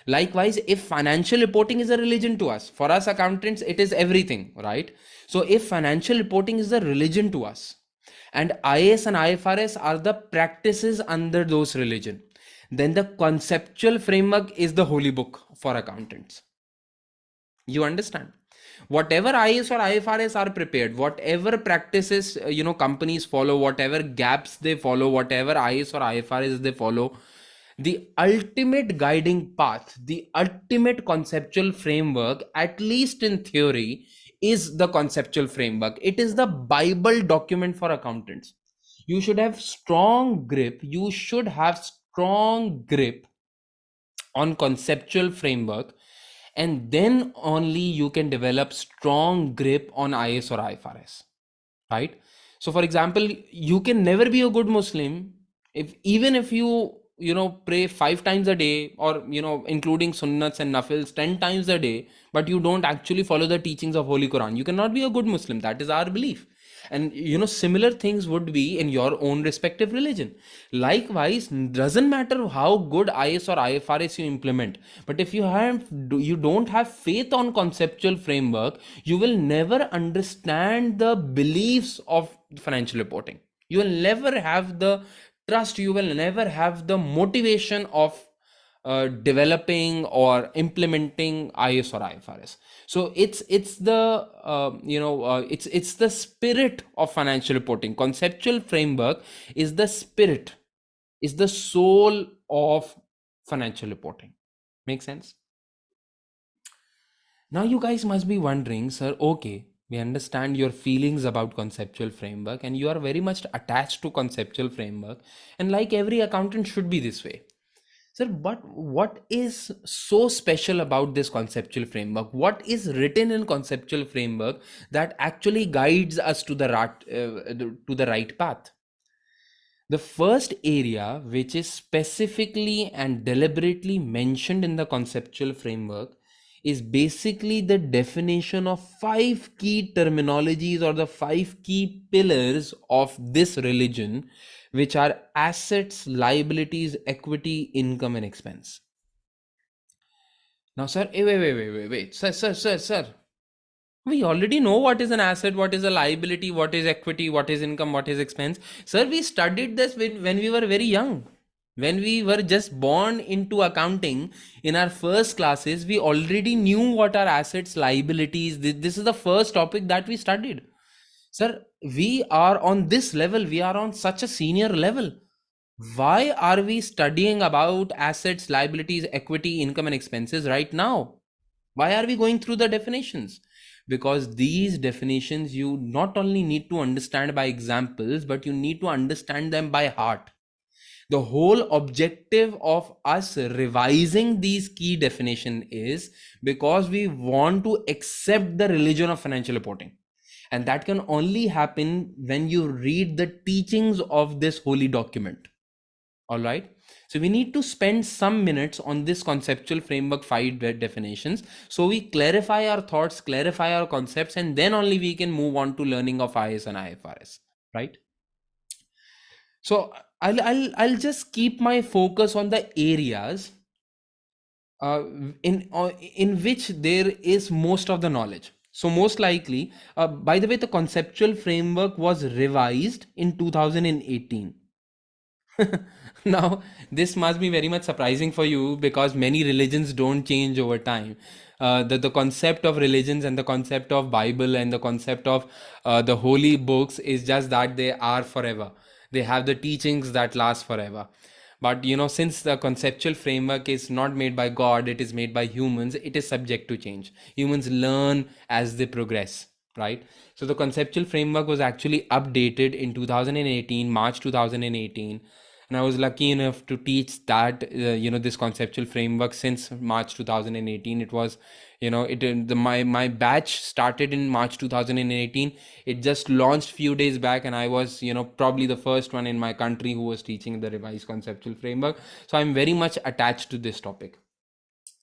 Likewise, if financial reporting is a religion to us, for us accountants, it is everything, right? So if financial reporting is a religion to us, and IAS and IFRS are the practices under those religion, then the conceptual framework is the holy book for accountants. You understand? Whatever IAS or IFRS are prepared, whatever practices companies follow, whatever gaps they follow, whatever IAS or IFRS they follow, the ultimate guiding path, the ultimate conceptual framework, at least in theory, is the conceptual framework. It is the Bible document for accountants. You should have strong grip. You should have strong grip on conceptual framework, and then only you can develop strong grip on IAS or IFRS, right? So for example, you can never be a good Muslim if, even if you pray 5 times a day, or including sunnats and nafils 10 times a day, but you don't actually follow the teachings of Holy Quran. You cannot be a good Muslim. That is our belief. And similar things would be in your own respective religion. Likewise, doesn't matter how good IS or IFRS you implement, but if you don't have faith on conceptual framework, you will never understand the beliefs of financial reporting. You will never have the trust, you will never have the motivation of developing or implementing IS or IFRS. So it's the it's the spirit of financial reporting. Conceptual framework is the spirit, is the soul of financial reporting. Make sense? Now you guys must be wondering, sir, okay, we understand your feelings about conceptual framework and you are very much attached to conceptual framework, and like every accountant should be this way. Sir, but what is so special about this conceptual framework? What is written in conceptual framework that actually guides us to the right path? The first area which is specifically and deliberately mentioned in the conceptual framework is basically the definition of 5 key terminologies, or the 5 key pillars of this religion, which are assets, liabilities, equity, income, and expense. Now, sir, wait, sir. We already know what is an asset, what is a liability, what is equity, what is income, what is expense. Sir, we studied this when we were very young. When we were just born into accounting in our first classes, we already knew what are assets, liabilities. This is the first topic that we studied. Sir, we are on this level, we are on such a senior level. Why are we studying about assets, liabilities, equity, income, and expenses right now? Why are we going through the definitions? Because these definitions you not only need to understand by examples, but you need to understand them by heart. The whole objective of us revising these key definition is because we want to accept the religion of financial reporting. And that can only happen when you read the teachings of this holy document. All right. So we need to spend some minutes on this conceptual framework 5 definitions. So we clarify our thoughts, clarify our concepts, and then only we can move on to learning of IS and IFRS. Right. So I'll just keep my focus on the areas in which there is most of the knowledge. So most likely, by the way, the conceptual framework was revised in 2018. Now, this must be very much surprising for you because many religions don't change over time. The concept of religions and the concept of Bible and the concept of the holy books is just that they are forever. They have the teachings that last forever. But since the conceptual framework is not made by God, it is made by humans, it is subject to change. Humans learn as they progress, right? So the conceptual framework was actually updated in 2018, March 2018. And I was lucky enough to teach that this conceptual framework since March 2018. It was my batch started in March 2018. It just launched few days back, and I was probably the first one in my country who was teaching the revised conceptual framework. So I'm very much attached to this topic.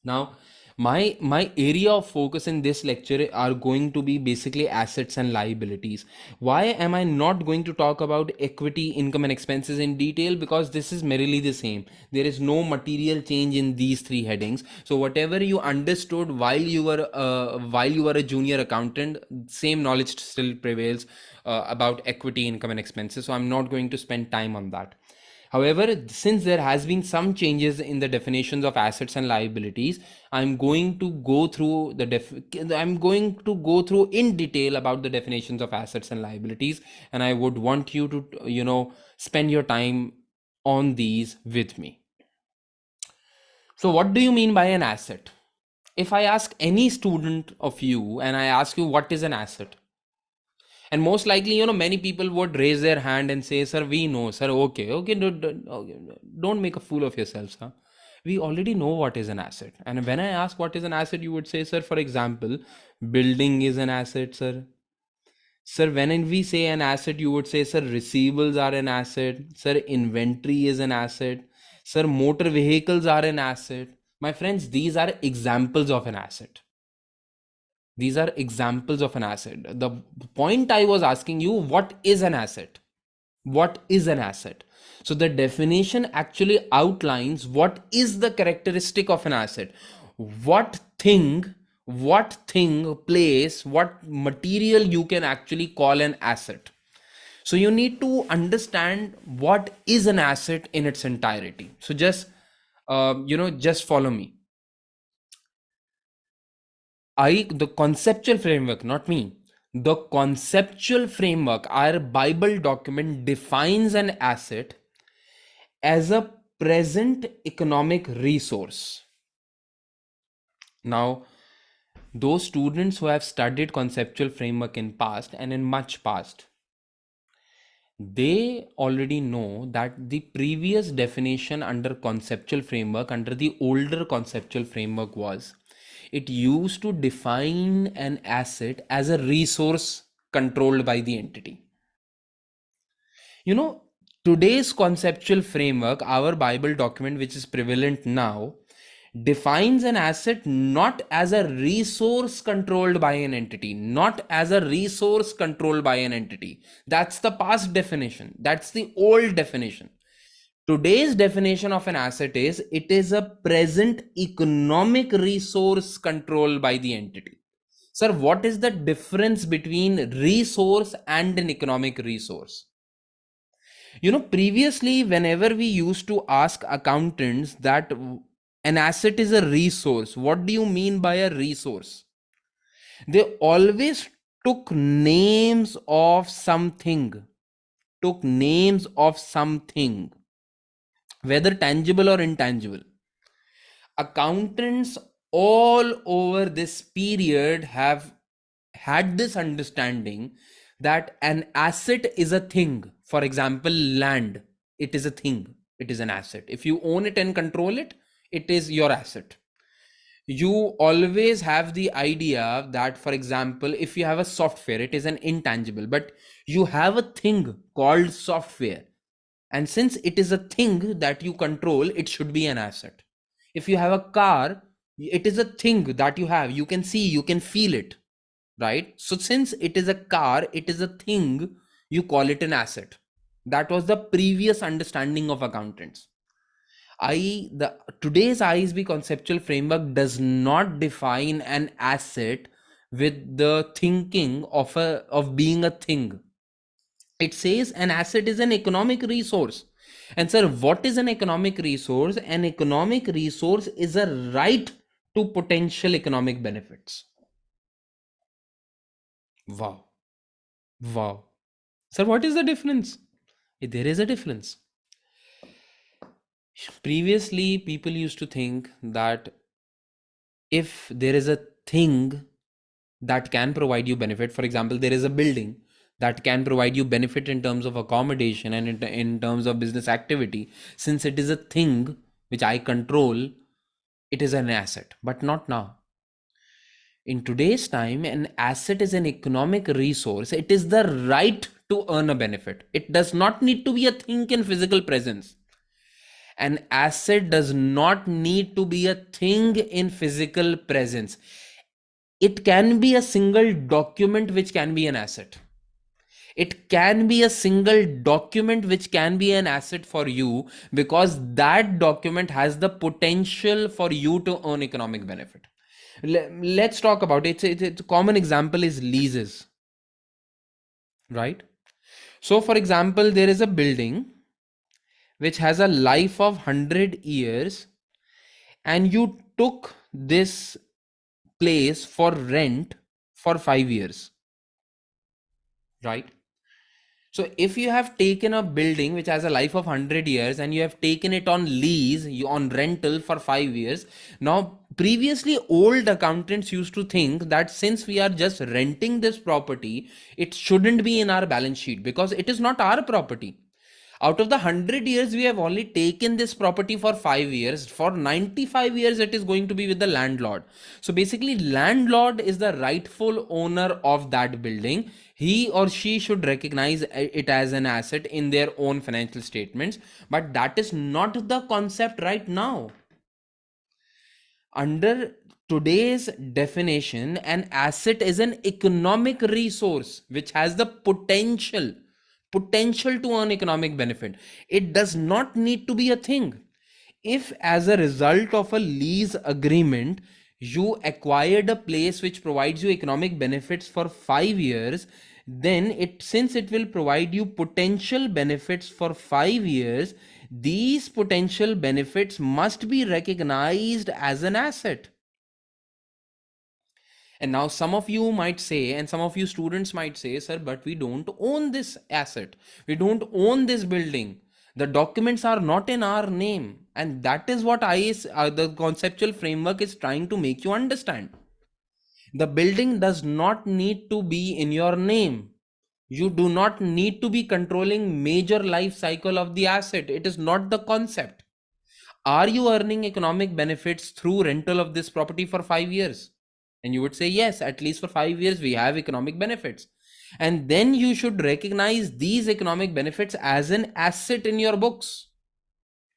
Now, My area of focus in this lecture are going to be basically assets and liabilities. Why am I not going to talk about equity, income and expenses in detail? Because this is merely the same. There is no material change in these three headings. So whatever you understood while you were a junior accountant, same knowledge still prevails about equity, income and expenses. So I'm not going to spend time on that. However, since there has been some changes in the definitions of assets and liabilities, I'm going to go through I'm going to go through in detail about the definitions of assets and liabilities, and I would want you to, spend your time on these with me. So, what do you mean by an asset? If I ask any student of you and I ask you what is an asset, and most likely, many people would raise their hand and say, sir, we know, sir. Okay, okay, don't make a fool of yourselves, huh? We already know what is an asset. And when I ask what is an asset, you would say, sir, for example, building is an asset, sir. Sir, when we say an asset, you would say, sir, receivables are an asset. Sir, inventory is an asset. Sir, motor vehicles are an asset. My friends, these are examples of an asset. These are examples of an asset. The point I was asking you, what is an asset? What is an asset? So the definition actually outlines what is the characteristic of an asset. What thing, place, what material you can actually call an asset. So you need to understand what is an asset in its entirety. So just follow me. The conceptual framework, not me. The conceptual framework, our Bible document defines an asset as a present economic resource. Now, those students who have studied conceptual framework in past and in much past, they already know that the previous definition under conceptual framework, under the older conceptual framework, was it used to define an asset as a resource controlled by the entity. You know, today's conceptual framework, our Bible document, which is prevalent now, defines an asset not as a resource controlled by an entity, not as a resource controlled by an entity. That's the past definition. That's the old definition. Today's definition of an asset is it is a present economic resource controlled by the entity. Sir, what is the difference between resource and an economic resource? Previously, whenever we used to ask accountants that an asset is a resource, what do you mean by a resource? They always took names of something, whether tangible or intangible. Accountants all over this period have had this understanding that an asset is a thing. For example, land, it is a thing, it is an asset. If you own it and control it, it is your asset. You always have the idea that, for example, if you have a software, it is an intangible, but you have a thing called software. And since it is a thing that you control, it should be an asset. If you have a car, it is a thing that you have. You can see, you can feel it, right? So since it is a car, it is a thing, you call it an asset. That was the previous understanding of accountants. Today's IASB conceptual framework does not define an asset with the thinking of being a thing. It says an asset is an economic resource. And sir, what is an economic resource? An economic resource is a right to potential economic benefits. Wow. Wow. Sir, what is the difference? There is a difference. Previously, people used to think that if there is a thing that can provide you benefit, for example, there is a building that can provide you benefit in terms of accommodation and in terms of business activity, since it is a thing which I control, it is an asset. But not now. In today's time, an asset is an economic resource. It is the right to earn a benefit. It does not need to be a thing in physical presence. An asset does not need to be a thing in physical presence. It can be a single document which can be an asset. It can be a single document which can be an asset for you, because that document has the potential for you to earn economic benefit. Let's talk about it. It's a common example is leases, right? So for example, there is a building which has a life of 100 years, and you took this place for rent for 5 years, right? So if you have taken a building which has a life of 100 years and you have taken it on lease, on rental for 5 years, now previously old accountants used to think that since we are just renting this property, it shouldn't be in our balance sheet because it is not our property. Out of the 100 years, we have only taken this property for 5 years. For 95 years, it is going to be with the landlord. So basically, landlord is the rightful owner of that building. He or she should recognize it as an asset in their own financial statements. But that is not the concept right now. Under today's definition, an asset is an economic resource which has the potential to earn economic benefit. It does not need to be a thing. If as a result of a lease agreement you acquired a place which provides you economic benefits for 5 years, then since it will provide you potential benefits for 5 years, these potential benefits must be recognized as an asset. And now some of you might say, and some of you students might say, sir, but we don't own this asset. We don't own this building. The documents are not in our name. And that is what the conceptual framework is trying to make you understand. The building does not need to be in your name. You do not need to be controlling major life cycle of the asset. It is not the concept. Are you earning economic benefits through rental of this property for 5 years? And you would say, yes, at least for 5 years, we have economic benefits. And then you should recognize these economic benefits as an asset in your books.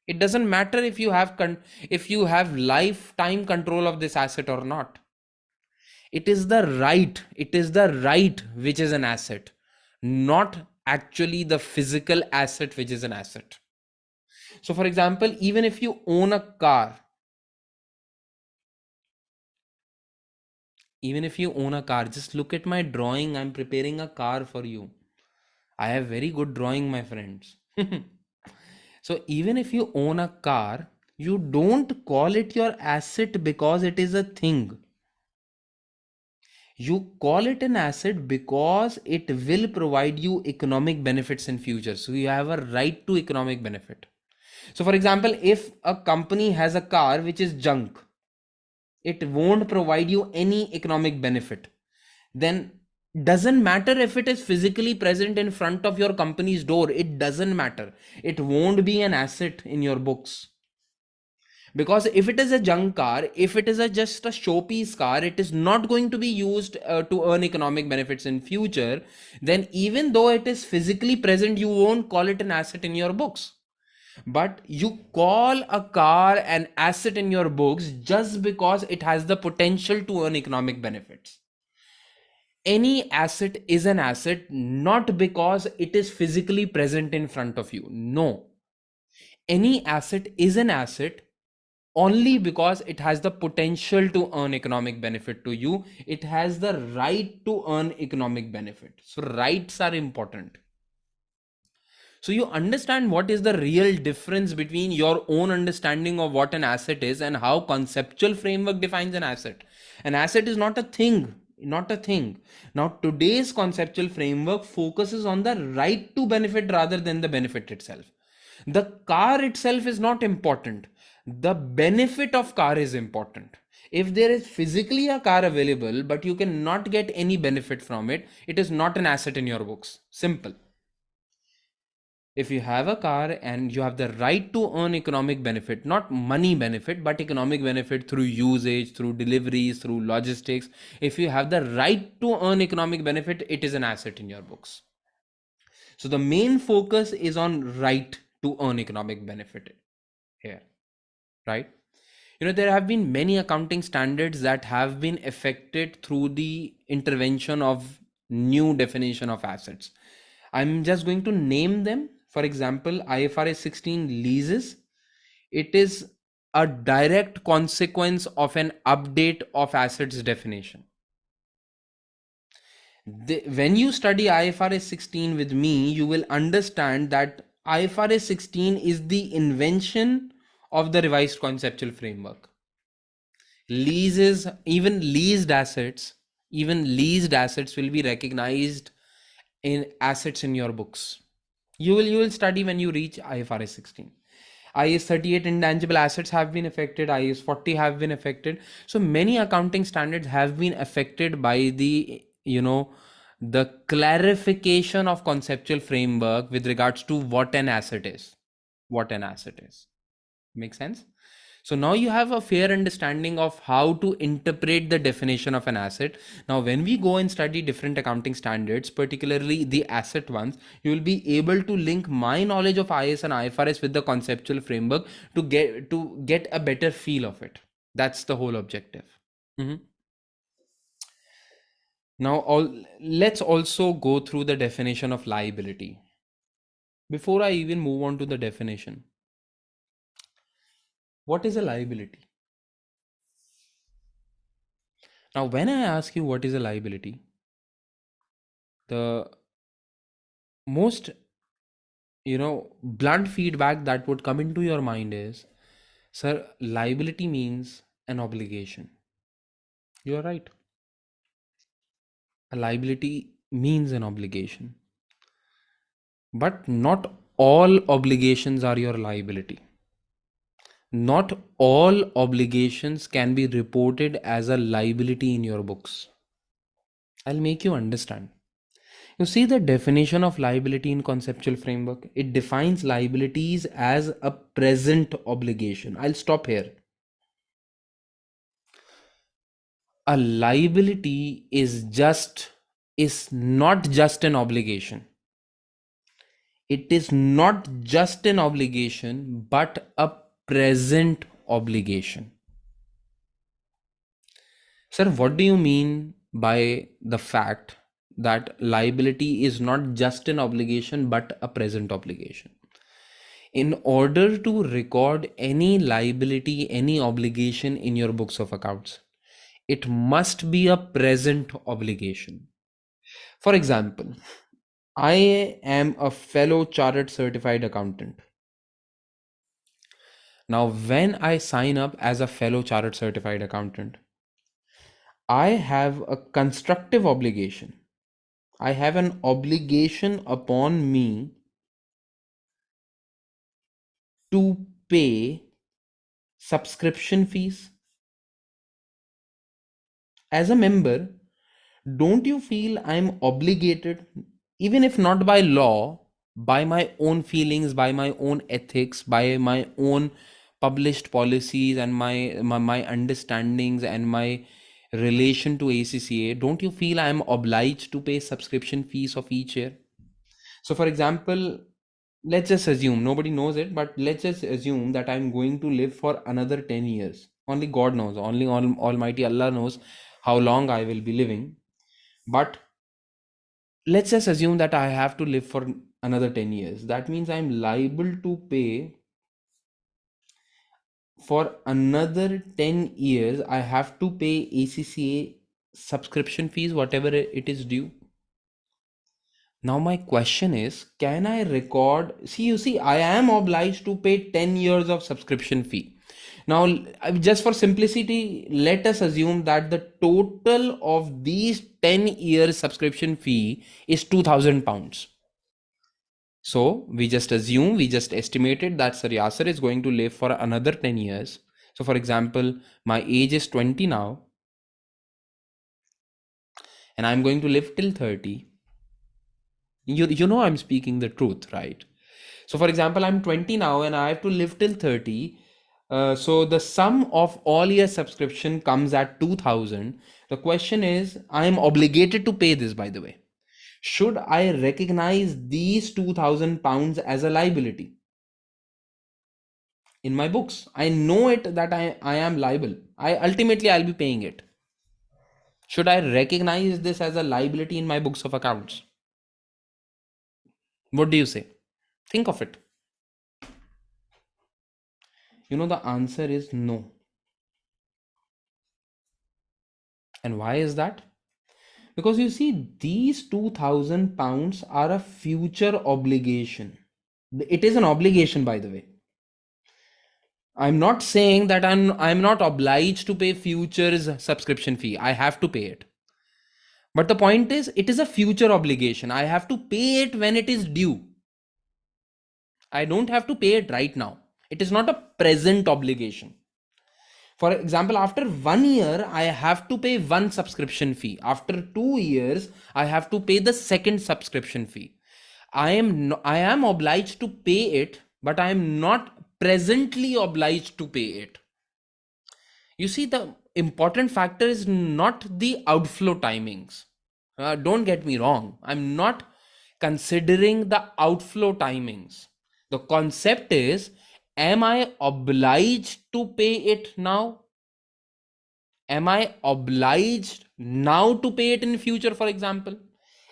It doesn't matter if you have lifetime control of this asset or not. It is the right which is an asset, not actually the physical asset which is an asset. So for example, even if you own a car, just look at my drawing. I'm preparing a car for you. I have very good drawing, my friends. So even if you own a car, you don't call it your asset because it is a thing. You call it an asset because it will provide you economic benefits in future. So you have a right to economic benefit. So for example, if a company has a car which is junk, it won't provide you any economic benefit. Then doesn't matter if it is physically present in front of your company's door. It doesn't matter. It won't be an asset in your books. Because if it is a junk car, if it is just a showpiece car, it is not going to be used to earn economic benefits in future. Then even though it is physically present, you won't call it an asset in your books. But you call a car an asset in your books just because it has the potential to earn economic benefits. Any asset is an asset not because it is physically present in front of you. No. Any asset is an asset only because it has the potential to earn economic benefit to you. It has the right to earn economic benefit. So rights are important. So you understand what is the real difference between your own understanding of what an asset is and how conceptual framework defines an asset. An asset is not a thing, not a thing. Now today's conceptual framework focuses on the right to benefit rather than the benefit itself. The car itself is not important. The benefit of car is important. If there is physically a car available but you cannot get any benefit from it, it is not an asset in your books. Simple. If you have a car and you have the right to earn economic benefit, not money benefit, but economic benefit through usage, through deliveries, through logistics, if you have the right to earn economic benefit, it is an asset in your books. So the main focus is on right to earn economic benefit. here, right? There have been many accounting standards that have been affected through the intervention of new definition of assets. I'm just going to name them. For example, IFRS 16 leases. It is a direct consequence of an update of assets definition. When you study IFRS 16 with me, you will understand that IFRS 16 is the invention of the revised conceptual framework. Leases, even leased assets will be recognized in assets in your books. You will study when you reach IFRS 16. IAS 38 intangible assets have been affected, IAS 40 have been affected. So many accounting standards have been affected by the clarification of conceptual framework with regards to what an asset is. What an asset is. Make sense? So now you have a fair understanding of how to interpret the definition of an asset. Now, when we go and study different accounting standards, particularly the asset ones, you will be able to link my knowledge of IAS and IFRS with the conceptual framework to get a better feel of it. That's the whole objective. Mhm. Now, let's also go through the definition of liability. Before I even move on to the definition, what is a liability? Now, when I ask you what is a liability, the most blunt feedback that would come into your mind is, sir, liability means an obligation. You are right. A liability means an obligation, but not all obligations are your liability. Not all obligations can be reported as a liability in your books. I'll make you understand. You see the definition of liability in conceptual framework. It defines liabilities as a present obligation. I'll stop here. A liability is not just an obligation. It is not just an obligation, but a present obligation. Sir, what do you mean by the fact that liability is not just an obligation but a present obligation? In order to record any liability, any obligation in your books of accounts, it must be a present obligation. For example, I am a fellow chartered certified accountant. Now, when I sign up as a fellow chartered certified accountant, I have a constructive obligation. I have an obligation upon me to pay subscription fees. As a member, don't you feel I'm obligated, even if not by law, by my own feelings, by my own ethics, by my own published policies and my understandings and my relation to ACCA, don't you feel I'm obliged to pay subscription fees of each year? So, for example, let's just assume, nobody knows it, but let's just assume that I'm going to live for another 10 years. Only God knows, only Almighty Allah knows how long I will be living. But let's just assume that I have to live for another 10 years. That means I'm liable to pay for another 10 years. I have to pay ACCA subscription fees, whatever it is due. Now my question is, can I record? See, I am obliged to pay 10 years of subscription fee. Now, just for simplicity, let us assume that the total of these 10 years subscription fee is £2,000. So we just estimated that Sir Yasser is going to live for another 10 years. So for example, my age is 20 now, and I'm going to live till 30. You know I'm speaking the truth, right? So for example, I'm 20 now and I have to live till 30. So the sum of all year subscription comes at 2000. The question is, I am obligated to pay this, by the way. Should I recognize these £2,000 as a liability? in my books. I know it that I am liable. I'll be paying it. Should I recognize this as a liability in my books of accounts? What do you say? Think of it. The answer is no. And why is that? Because you see, these £2,000 are a future obligation. It is an obligation, by the way. I'm not saying that I'm not obliged to pay futures subscription fee. I have to pay it. But the point is, it is a future obligation. I have to pay it when it is due. I don't have to pay it right now. It is not a present obligation. For example, after 1 year, I have to pay one subscription fee. After 2 years, I have to pay the second subscription fee. I am obliged to pay it, but I am not presently obliged to pay it. You see, the important factor is not the outflow timings. Don't get me wrong. I'm not considering the outflow timings. The concept is, am I obliged to pay it now? Am I obliged now to pay it in future, for example?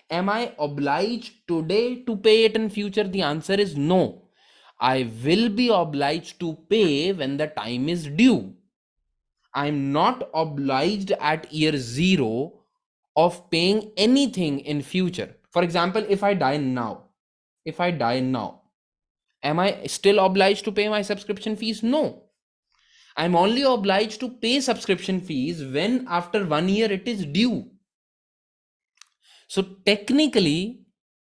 Am I obliged today to pay it in future? The answer is no. I will be obliged to pay when the time is due. I'm not obliged at year zero of paying anything in future. For example, if I die now, am I still obliged to pay my subscription fees? No. I'm only obliged to pay subscription fees when after 1 year it is due. So technically,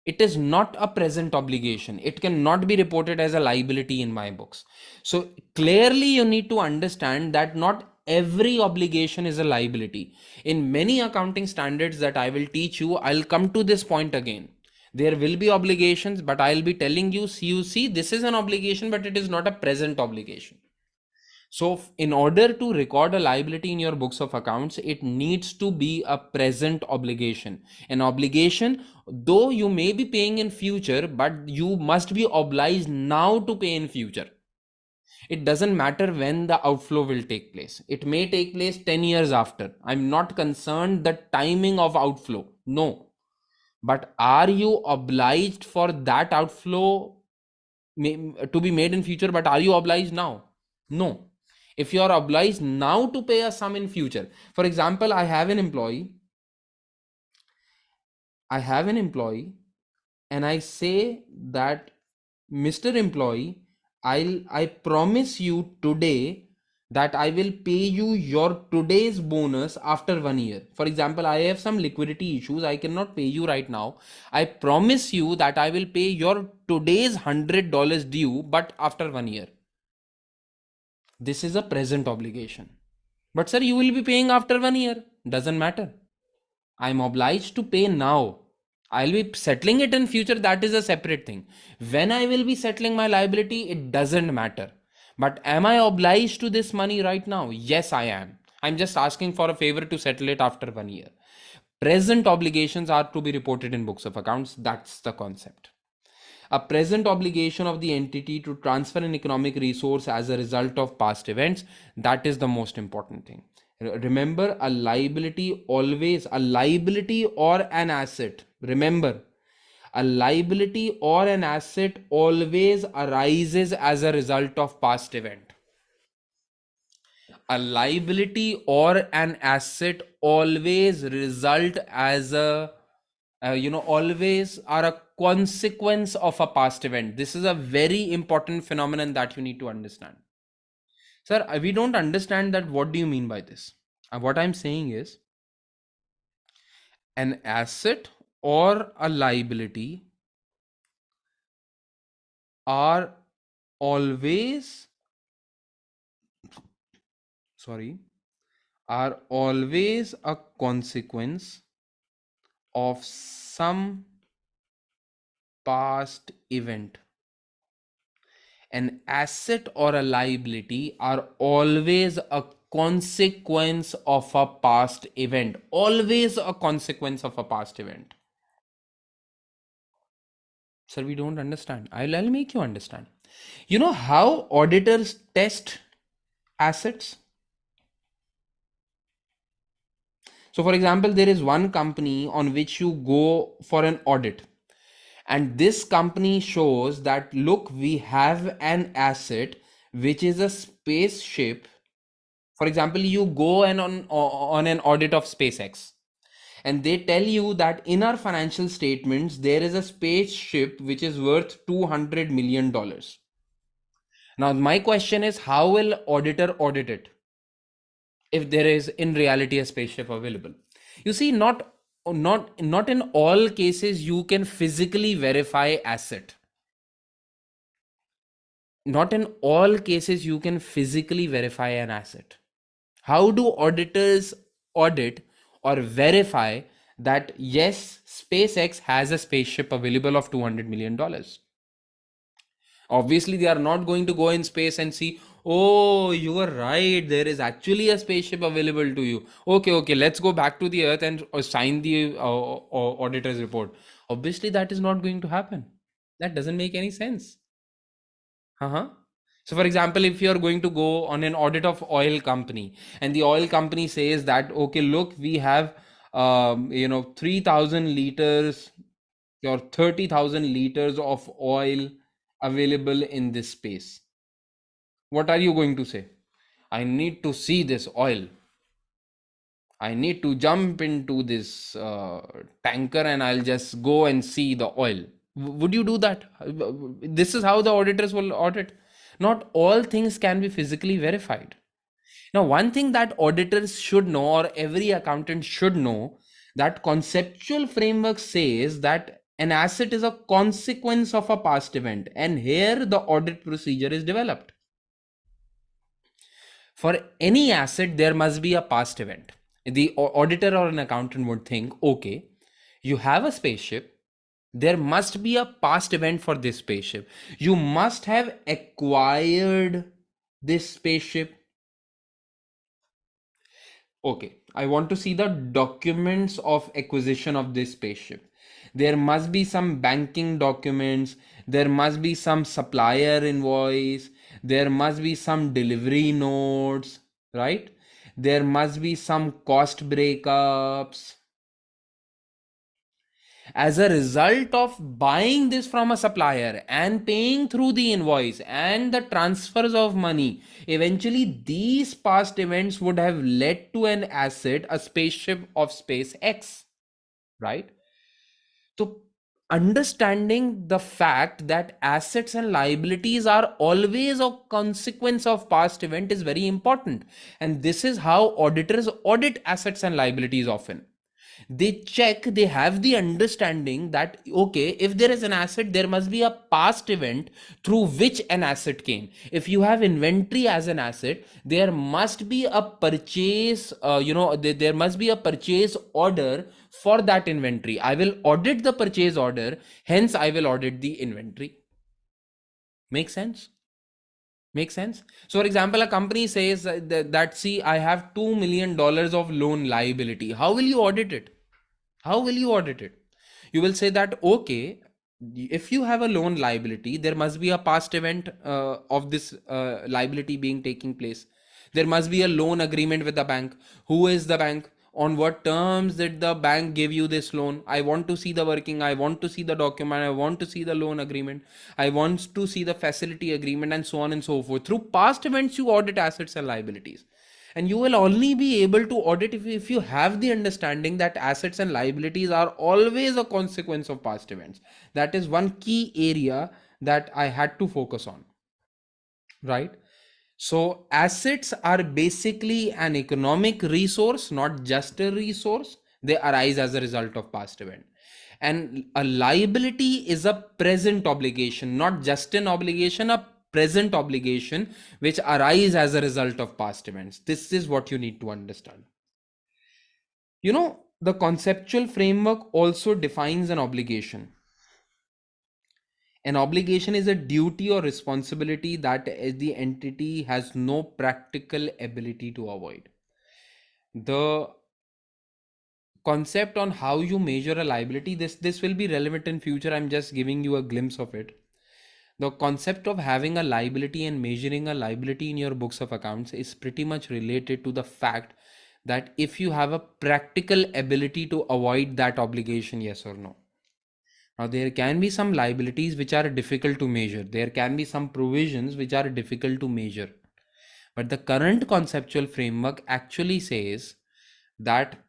it is not a present obligation. It cannot be reported as a liability in my books. So clearly, you need to understand that not every obligation is a liability. In many accounting standards that I will teach you, I'll come to this point again. There will be obligations, but I'll be telling you, see, this is an obligation, but it is not a present obligation. So in order to record a liability in your books of accounts, it needs to be a present obligation. An obligation, though you may be paying in future, but you must be obliged now to pay in future. It doesn't matter when the outflow will take place. It may take place 10 years after. I'm not concerned the timing of outflow. No. But are you obliged for that outflow to be made in future? But are you obliged now? No. If you are obliged now to pay a sum in future, for example, I have an employee and I say that, Mr. Employee, I promise you today that I will pay you your today's bonus after 1 year. For example, I have some liquidity issues. I cannot pay you right now. I promise you that I will pay your today's $100 due, but after 1 year. This is a present obligation. But sir, you will be paying after 1 year. Doesn't matter. I'm obliged to pay now. I'll be settling it in future. That is a separate thing. When I will be settling my liability, it doesn't matter. But am I obliged to this money right now? Yes, I am. I'm just asking for a favor to settle it after 1 year. Present obligations are to be reported in books of accounts. That's the concept. A present obligation of the entity to transfer an economic resource as a result of past events. That is the most important thing. Remember, a liability or an asset. Remember, a liability or an asset always arises as a result of past event. A liability or an asset always result as always are a consequence of a past event. This is a very important phenomenon that you need to understand. Sir, we don't understand that. What do you mean by this? What I'm saying is, an asset or a liability are always a consequence of some past event. An asset or a liability are always a consequence of a past event. Always a consequence of a past event. Sir, we don't understand. I'll make you understand. You know how auditors test assets? So, for example, there is one company on which you go for an audit, and this company shows that look, we have an asset which is a spaceship. For example, you go and on an audit of SpaceX, and they tell you that in our financial statements there is a spaceship which is worth $200 million. Now my question is, how will auditor audit it if there is in reality a spaceship available? You see, not in all cases you can physically verify asset. Not in all cases you can physically verify an asset. How do auditors audit or verify that yes, SpaceX has a spaceship available of $200 million? Obviously, they are not going to go in space and see, oh, you were right, there is actually a spaceship available to you. Okay, okay, let's go back to the earth and sign the auditor's report. Obviously, that is not going to happen. That doesn't make any sense. Uh-huh. So, for example, if you're going to go on an audit of oil company, and the oil company says that, okay, look, we have, 3,000 liters or 30,000 liters of oil available in this space. What are you going to say? I need to see this oil. I need to jump into this tanker and I'll just go and see the oil. Would you do that? This is how the auditors will audit. Not all things can be physically verified. Now, one thing that auditors should know, or every accountant should know, that conceptual framework says that an asset is a consequence of a past event, and here the audit procedure is developed. For any asset, there must be a past event. The auditor or an accountant would think, okay, you have a spaceship, there must be a past event for this spaceship. You must have acquired this spaceship. Okay, I want to see the documents of acquisition of this spaceship. There must be some banking documents, there must be some supplier invoice, there must be some delivery notes, right? There must be some cost breakups. As a result of buying this from a supplier and paying through the invoice and the transfers of money, eventually these past events would have led to an asset, a spaceship of SpaceX, right? So, understanding the fact that assets and liabilities are always a consequence of past event is very important. And this is how auditors audit assets and liabilities often. They check, they have the understanding that okay, if there is an asset, there must be a past event through which an asset came. If you have inventory as an asset, there must be a purchase, there must be a purchase order for that inventory. I will audit the purchase order, hence I will audit the inventory. Make sense? Make sense? So, for example, a company says that see, I have $2 million of loan liability. How will you audit it? How will you audit it? You will say that, okay, if you have a loan liability, there must be a past event of this liability being taking place. There must be a loan agreement with the bank. Who is the bank? On what terms did the bank give you this loan? I want to see the working. I want to see the document. I want to see the loan agreement. I want to see the facility agreement, and so on and so forth. Through past events, you audit assets and liabilities. And you will only be able to audit if you have the understanding that assets and liabilities are always a consequence of past events. That is one key area that I had to focus on, right? So assets are basically an economic resource, not just a resource. They arise as a result of past event. And a liability is a present obligation, not just an obligation, a present obligation which arise as a result of past events. This is what you need to understand. You know, the conceptual framework also defines an obligation. An obligation is a duty or responsibility that the entity has no practical ability to avoid. The concept on how you measure a liability, this will be relevant in future. I'm just giving you a glimpse of it. The concept of having a liability and measuring a liability in your books of accounts is pretty much related to the fact that if you have a practical ability to avoid that obligation, yes or no. Now, there can be some liabilities which are difficult to measure. There can be some provisions which are difficult to measure. But the current conceptual framework actually says that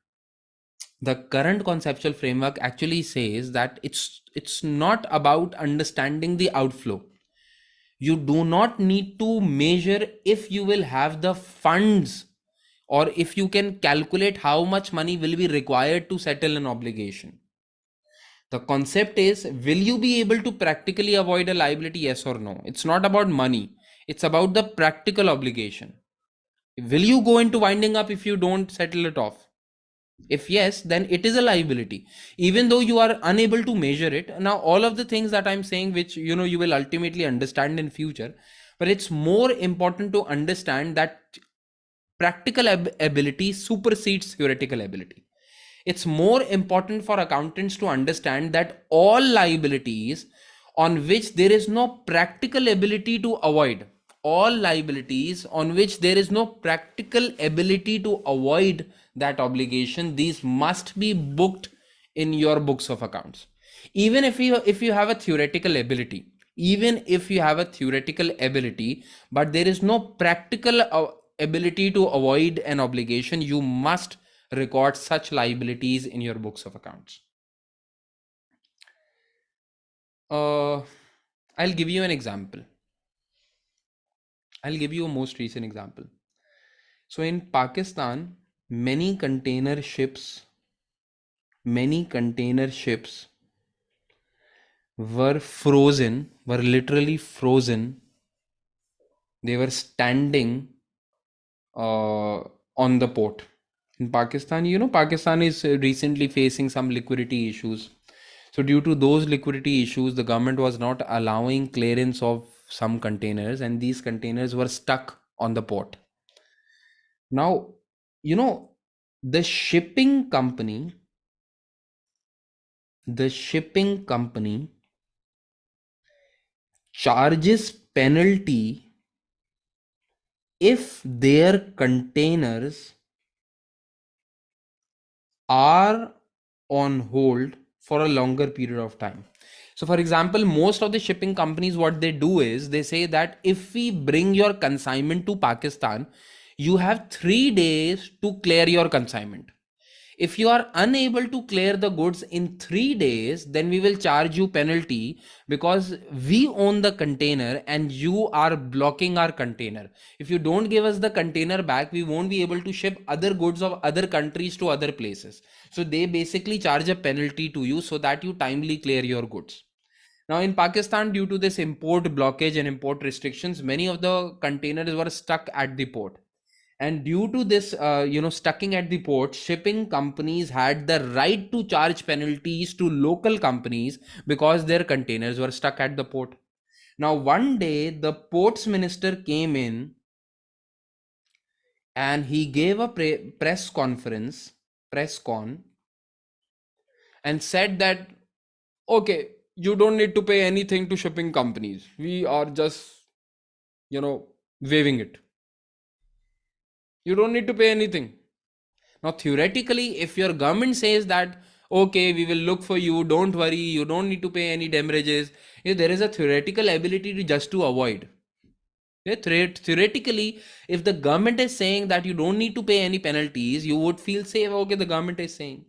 it's not about understanding the outflow. You do not need to measure if you will have the funds or if you can calculate how much money will be required to settle an obligation. The concept is, will you be able to practically avoid a liability, yes or no? It's not about money, it's about the practical obligation. Will you go into winding up if you don't settle it off? If yes, then it is a liability, even though you are unable to measure it. Now, all of the things that I'm saying, which you will ultimately understand in future, but it's more important to understand that practical ability supersedes theoretical ability. It's more important for accountants to understand that all liabilities on which there is no practical ability to avoid, all liabilities on which there is no practical ability to avoid that obligation, these must be booked in your books of accounts. Even if you have a theoretical ability, even if you have a theoretical ability, but there is no practical ability to avoid an obligation, you must record such liabilities in your books of accounts. I'll give you an example. I'll give you a most recent example. So in Pakistan, many container ships were literally frozen. They were standing on the port. In Pakistan, Pakistan is recently facing some liquidity issues. So due to those liquidity issues, the government was not allowing clearance of some containers, and these containers were stuck on the port. Now, you know, the shipping company, the shipping company charges penalty if their containers are on hold for a longer period of time. So for example, most of the shipping companies, what they do is they say that if we bring your consignment to Pakistan, you have 3 days to clear your consignment. If you are unable to clear the goods in 3 days, then we will charge you penalty because we own the container and you are blocking our container. If you don't give us the container back, we won't be able to ship other goods of other countries to other places. So they basically charge a penalty to you so that you timely clear your goods. Now in Pakistan, due to this import blockage and import restrictions, many of the containers were stuck at the port. And due to this stucking at the port, shipping companies had the right to charge penalties to local companies because their containers were stuck at the port. Now one day the ports minister came in and he gave a press con, and said that, okay, you don't need to pay anything to shipping companies, we are just waiving it. You don't need to pay anything. Now, theoretically, if your government says that, okay, we will look for you, don't worry, you don't need to pay any damages, there is a theoretical ability to just to avoid. Theoretically, if the government is saying that you don't need to pay any penalties, you would feel safe, okay, the government is saying.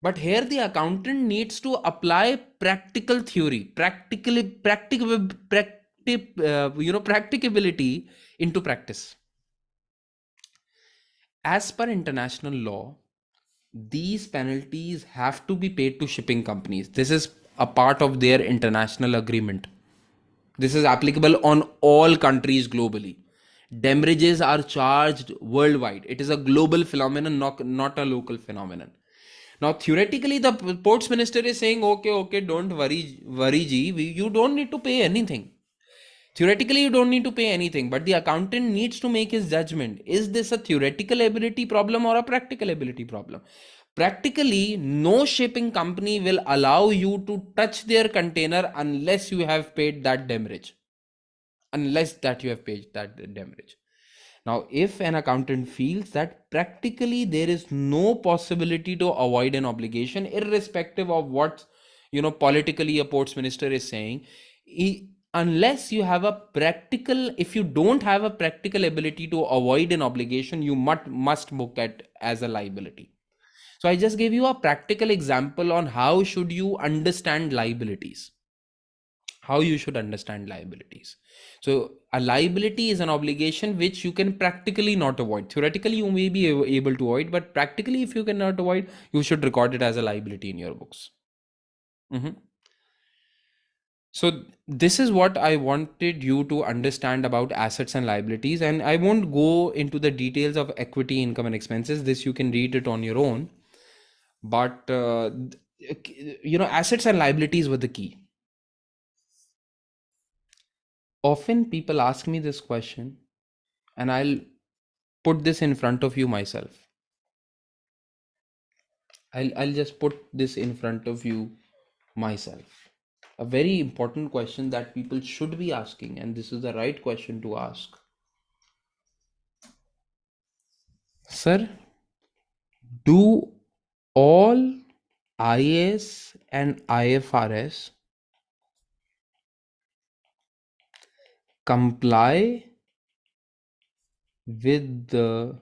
But here the accountant needs to apply practical theory, practicability into practice. As per international law, these penalties have to be paid to shipping companies. This is a part of their international agreement. This is applicable on all countries globally. Damages are charged worldwide. It is a global phenomenon, not a local phenomenon. Now, theoretically, the ports minister is saying, okay, don't worry, ji, you don't need to pay anything. Theoretically, you don't need to pay anything, but the accountant needs to make his judgment. Is this a theoretical ability problem or a practical ability problem? Practically, no shipping company will allow you to touch their container unless you have paid that demurrage. Unless that you have paid that demurrage. Now, if an accountant feels that practically there is no possibility to avoid an obligation, irrespective of what politically a ports minister is saying, unless you have a practical, if you don't have a practical ability to avoid an obligation, you must book it as a liability. So I just gave you a practical example on how should you understand liabilities. How you should understand liabilities. So a liability is an obligation which you can practically not avoid. Theoretically, you may be able to avoid, but practically, if you cannot avoid, you should record it as a liability in your books. So this is what I wanted you to understand about assets and liabilities, and I won't go into the details of equity, income, and expenses. This you can read it on your own. But assets and liabilities were the key. Often people ask me this question, and I'll put this in front of you myself. I'll just put this in front of you myself. A very important question that people should be asking, and this is the right question to ask. Sir, do all IAS and IFRS comply with the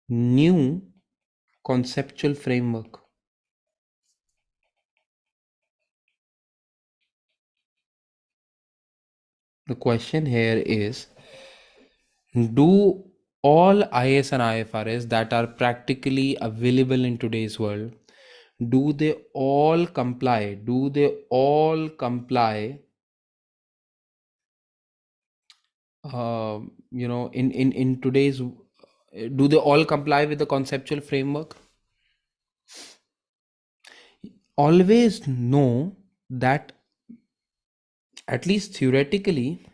new conceptual framework? The question here is, do all IAS and IFRS that are practically available in today's world, do they all comply? Do they all comply? In today's, do they all comply with the conceptual framework? Always know that, at least theoretically,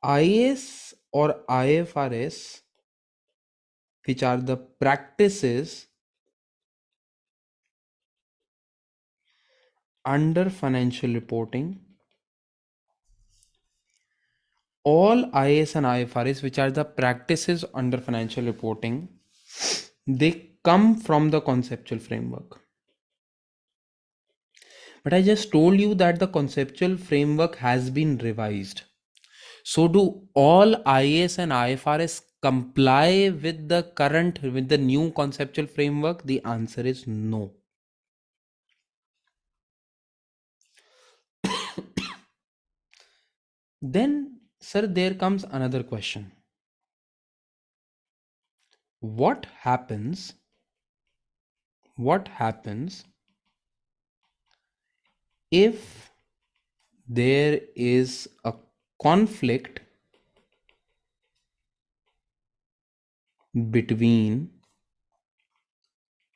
IAS or IFRS, which are the practices under financial reporting, all IAS and IFRS, which are the practices under financial reporting, they come from the conceptual framework. But I just told you that the conceptual framework has been revised. So do all IAS and IFRS comply with the new conceptual framework? The answer is no. Then, sir, there comes another question. What happens if there is a conflict between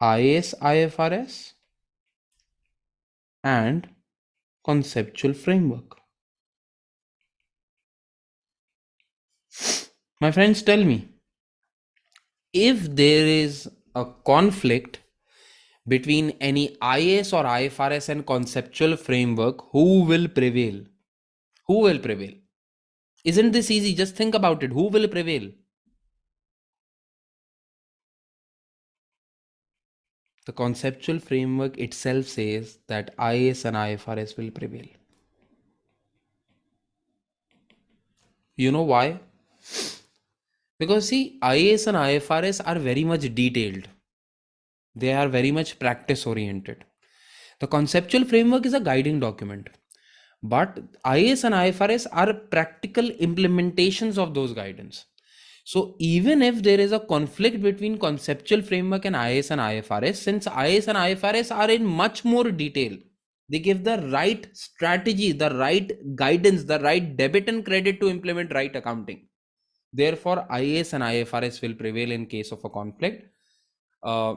IAS IFRS and conceptual framework? My friends, tell me, if there is a conflict between any IAS or IFRS and conceptual framework, who will prevail? Who will prevail? Isn't this easy? Just think about it. Who will prevail? The conceptual framework itself says that IAS and IFRS will prevail. You know why? Because see, IAS and IFRS are very much detailed. They are very much practice oriented. The conceptual framework is a guiding document. But IAS and IFRS are practical implementations of those guidance. So even if there is a conflict between conceptual framework and IAS and IFRS, since IAS and IFRS are in much more detail, they give the right strategy, the right guidance, the right debit and credit to implement right accounting. Therefore, IAS and IFRS will prevail in case of a conflict.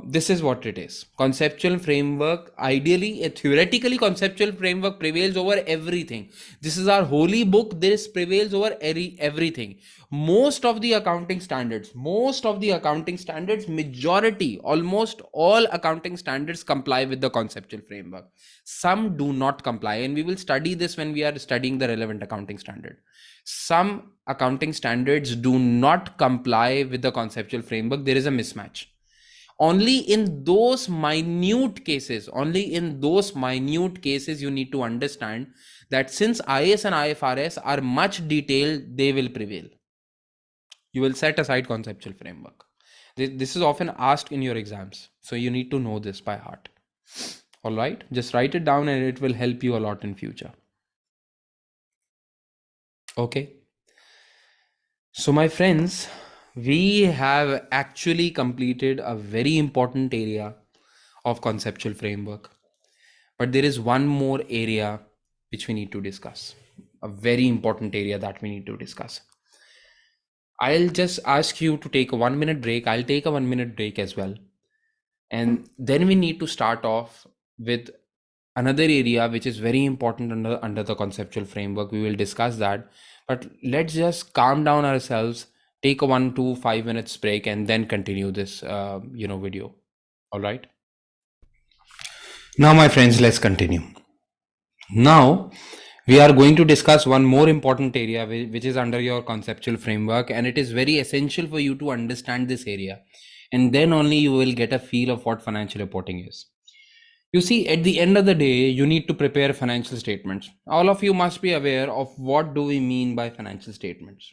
This is what it is. Conceptual framework, ideally, a theoretically conceptual framework prevails over everything. This is our holy book. This prevails over everything. Most of the accounting standards, majority, almost all accounting standards comply with the conceptual framework. Some do not comply, and we will study this when we are studying the relevant accounting standard. Some accounting standards do not comply with the conceptual framework. There is a mismatch. Only in those minute cases, you need to understand that since IAS and IFRS are much detailed, they will prevail. You will set aside conceptual framework. This is often asked in your exams, so you need to know this by heart. All right, just write it down and it will help you a lot in future. Okay, so my friends, we have actually completed a very important area of conceptual framework. But there is one more area which we need to discuss, a very important area that we need to discuss. I'll just ask you to take a 1 minute break. I'll take a 1 minute break as well. And then we need to start off with another area which is very important under the conceptual framework. We will discuss that. But let's just calm down ourselves, take a 1 to 5 minutes break, and then continue this video. All right. Now, my friends, let's continue. Now, we are going to discuss one more important area which is under your conceptual framework, and it is very essential for you to understand this area, and then only you will get a feel of what financial reporting is. You see, at the end of the day, you need to prepare financial statements. All of you must be aware of what do we mean by financial statements.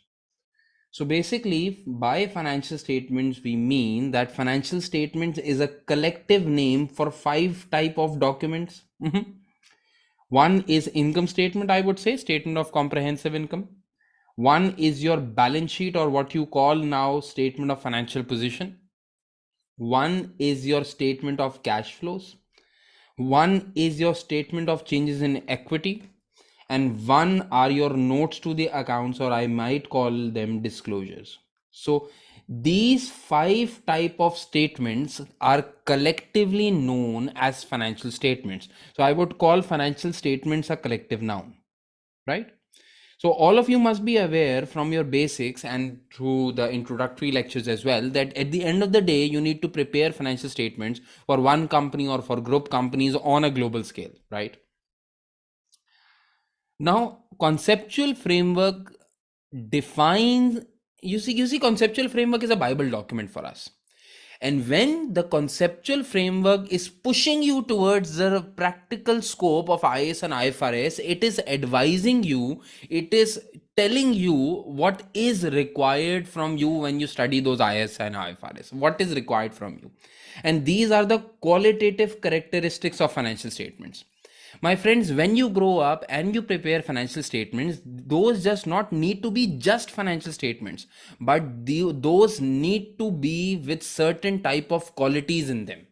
So basically, by financial statements, we mean that financial statements is a collective name for 5 type of documents. One is income statement, I would say, statement of comprehensive income. One is your balance sheet, or what you call now statement of financial position. One is your statement of cash flows. One is your statement of changes in equity. And one are your notes to the accounts, or I might call them disclosures. So these 5 type of statements are collectively known as financial statements. So I would call financial statements a collective noun, right? So all of you must be aware from your basics and through the introductory lectures as well, that at the end of the day, you need to prepare financial statements for one company or for group companies on a global scale, right? Now, conceptual framework defines, you see, conceptual framework is a Bible document for us. And when the conceptual framework is pushing you towards the practical scope of IAS and IFRS, it is advising you, it is telling you what is required from you when you study those IAS and IFRS, what is required from you. And these are the qualitative characteristics of financial statements. My friends, when you grow up and you prepare financial statements, those just not need to be just financial statements, but those need to be with certain type of qualities in them.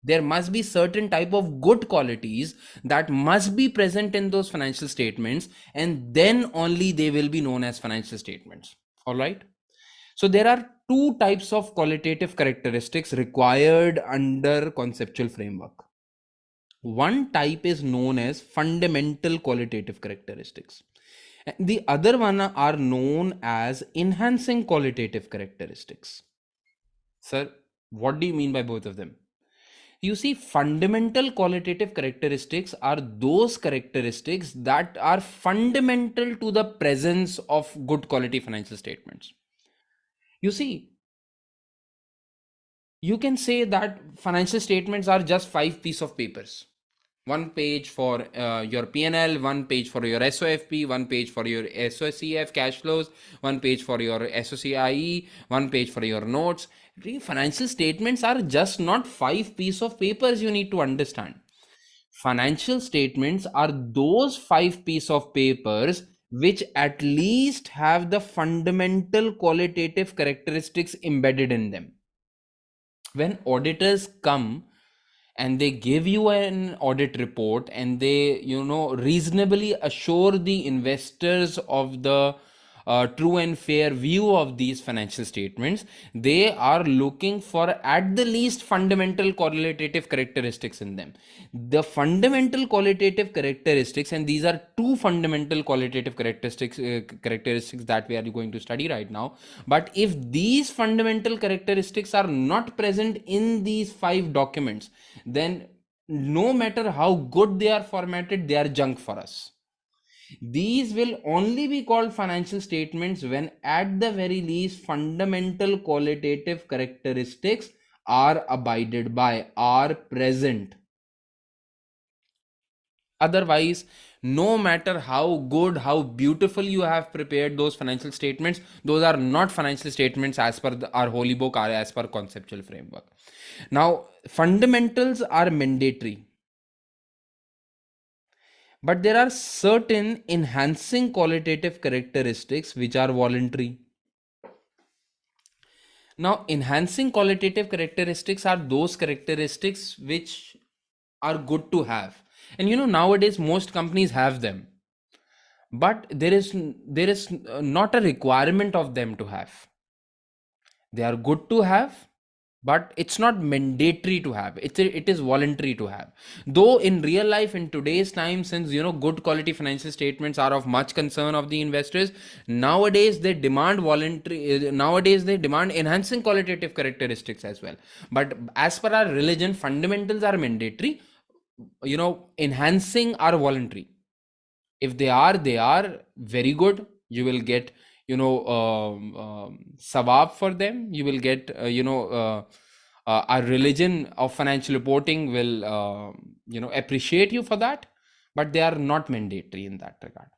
There must be certain type of good qualities that must be present in those financial statements, and then only they will be known as financial statements. All right. So there are 2 types of qualitative characteristics required under conceptual framework. One type is known as fundamental qualitative characteristics. The other one are known as enhancing qualitative characteristics. Sir, what do you mean by both of them? You see, fundamental qualitative characteristics are those characteristics that are fundamental to the presence of good quality financial statements. You see, you can say that financial statements are just 5 pieces of papers. One page for your P&L, one page for your SOFP, one page for your SOCF cash flows, one page for your SOCIE, one page for your notes. Financial statements are just not 5 pieces of papers, you need to understand. Financial statements are those 5 pieces of papers which at least have the fundamental qualitative characteristics embedded in them. When auditors come and they give you an audit report and they reasonably assure the investors of the true and fair view of these financial statements, they are looking for at the least fundamental qualitative characteristics in them. The fundamental qualitative characteristics, and these are two fundamental qualitative characteristics that we are going to study right now. But if these fundamental characteristics are not present in these 5 documents, then no matter how good they are formatted, they are junk for us. These will only be called financial statements when, at the very least, fundamental qualitative characteristics are abided by, are present. Otherwise, no matter how good, how beautiful you have prepared those financial statements, those are not financial statements as per our holy book or as per conceptual framework. Now, fundamentals are mandatory, but there are certain enhancing qualitative characteristics which are voluntary. Now, enhancing qualitative characteristics are those characteristics which are good to have. And nowadays most companies have them, but there is not a requirement of them to have. They are good to have, but it's not mandatory to have. It is voluntary to have. Though in real life, in today's time, since good quality financial statements are of much concern of the investors, nowadays they demand enhancing qualitative characteristics as well. But as per our religion, fundamentals are mandatory, enhancing are voluntary. If they are very good, you will get sawab for them. You will get our religion of financial reporting will appreciate you for that, but they are not mandatory in that regard.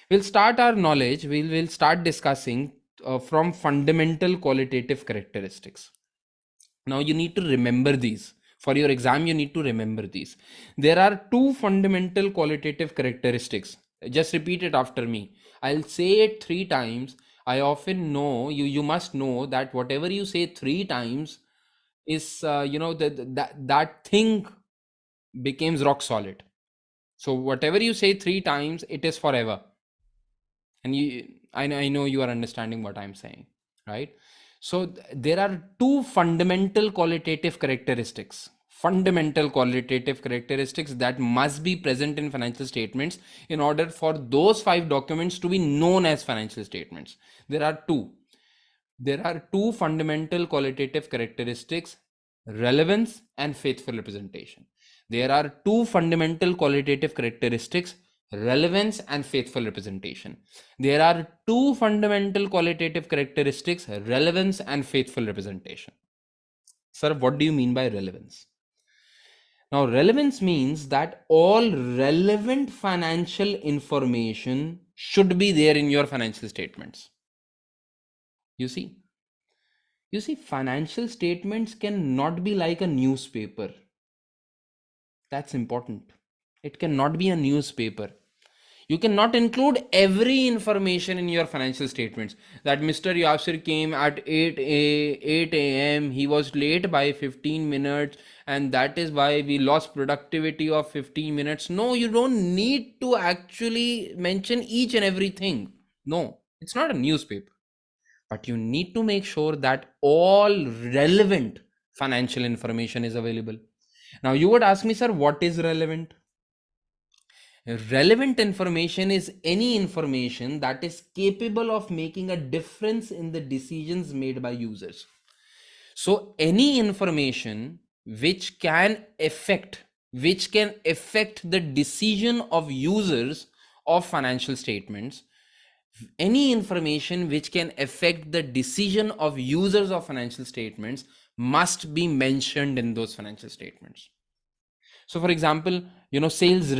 We'll start our knowledge, we'll start discussing from fundamental qualitative characteristics. Now you need to remember these. For your exam, you need to remember these. There are 2 fundamental qualitative characteristics. Just repeat it after me. I'll say it 3 times. I often know, you must know that whatever you say 3 times is, that thing becomes rock solid. So whatever you say 3 times, it is forever. And I know you are understanding what I'm saying, right? So there are 2 fundamental qualitative characteristics that must be present in financial statements in order for those 5 documents to be known as financial statements. There are two fundamental qualitative characteristics: relevance and faithful representation. There are 2 fundamental qualitative characteristics: relevance and faithful representation. There are 2 fundamental qualitative characteristics: relevance and faithful representation. Sir, what do you mean by relevance? Now, relevance means that all relevant financial information should be there in your financial statements. You see, financial statements cannot be like a newspaper. That's important. It cannot be a newspaper. You cannot include every information in your financial statements. That Mr. Yasir came at 8 a.m. He was late by 15 minutes, and that is why we lost productivity of 15 minutes. No, you don't need to actually mention each and everything. No, it's not a newspaper. But you need to make sure that all relevant financial information is available. Now, you would ask me, sir, what is relevant? Relevant information is any information that is capable of making a difference in the decisions made by users. So any information which can affect the decision of users of financial statements, any information which can affect the decision of users of financial statements must be mentioned in those financial statements. So for example, sales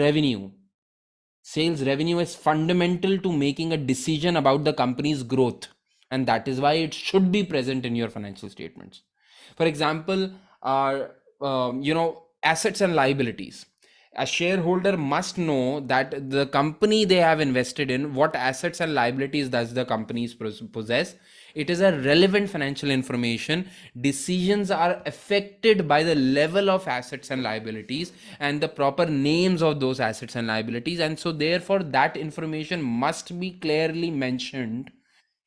revenue is fundamental to making a decision about the company's growth, and that is why it should be present in your financial statements. For example, assets and liabilities. A shareholder must know that the company they have invested in, what assets and liabilities does the company possess. It is a relevant financial information. Decisions are affected by the level of assets and liabilities and the proper names of those assets and liabilities, and so therefore that information must be clearly mentioned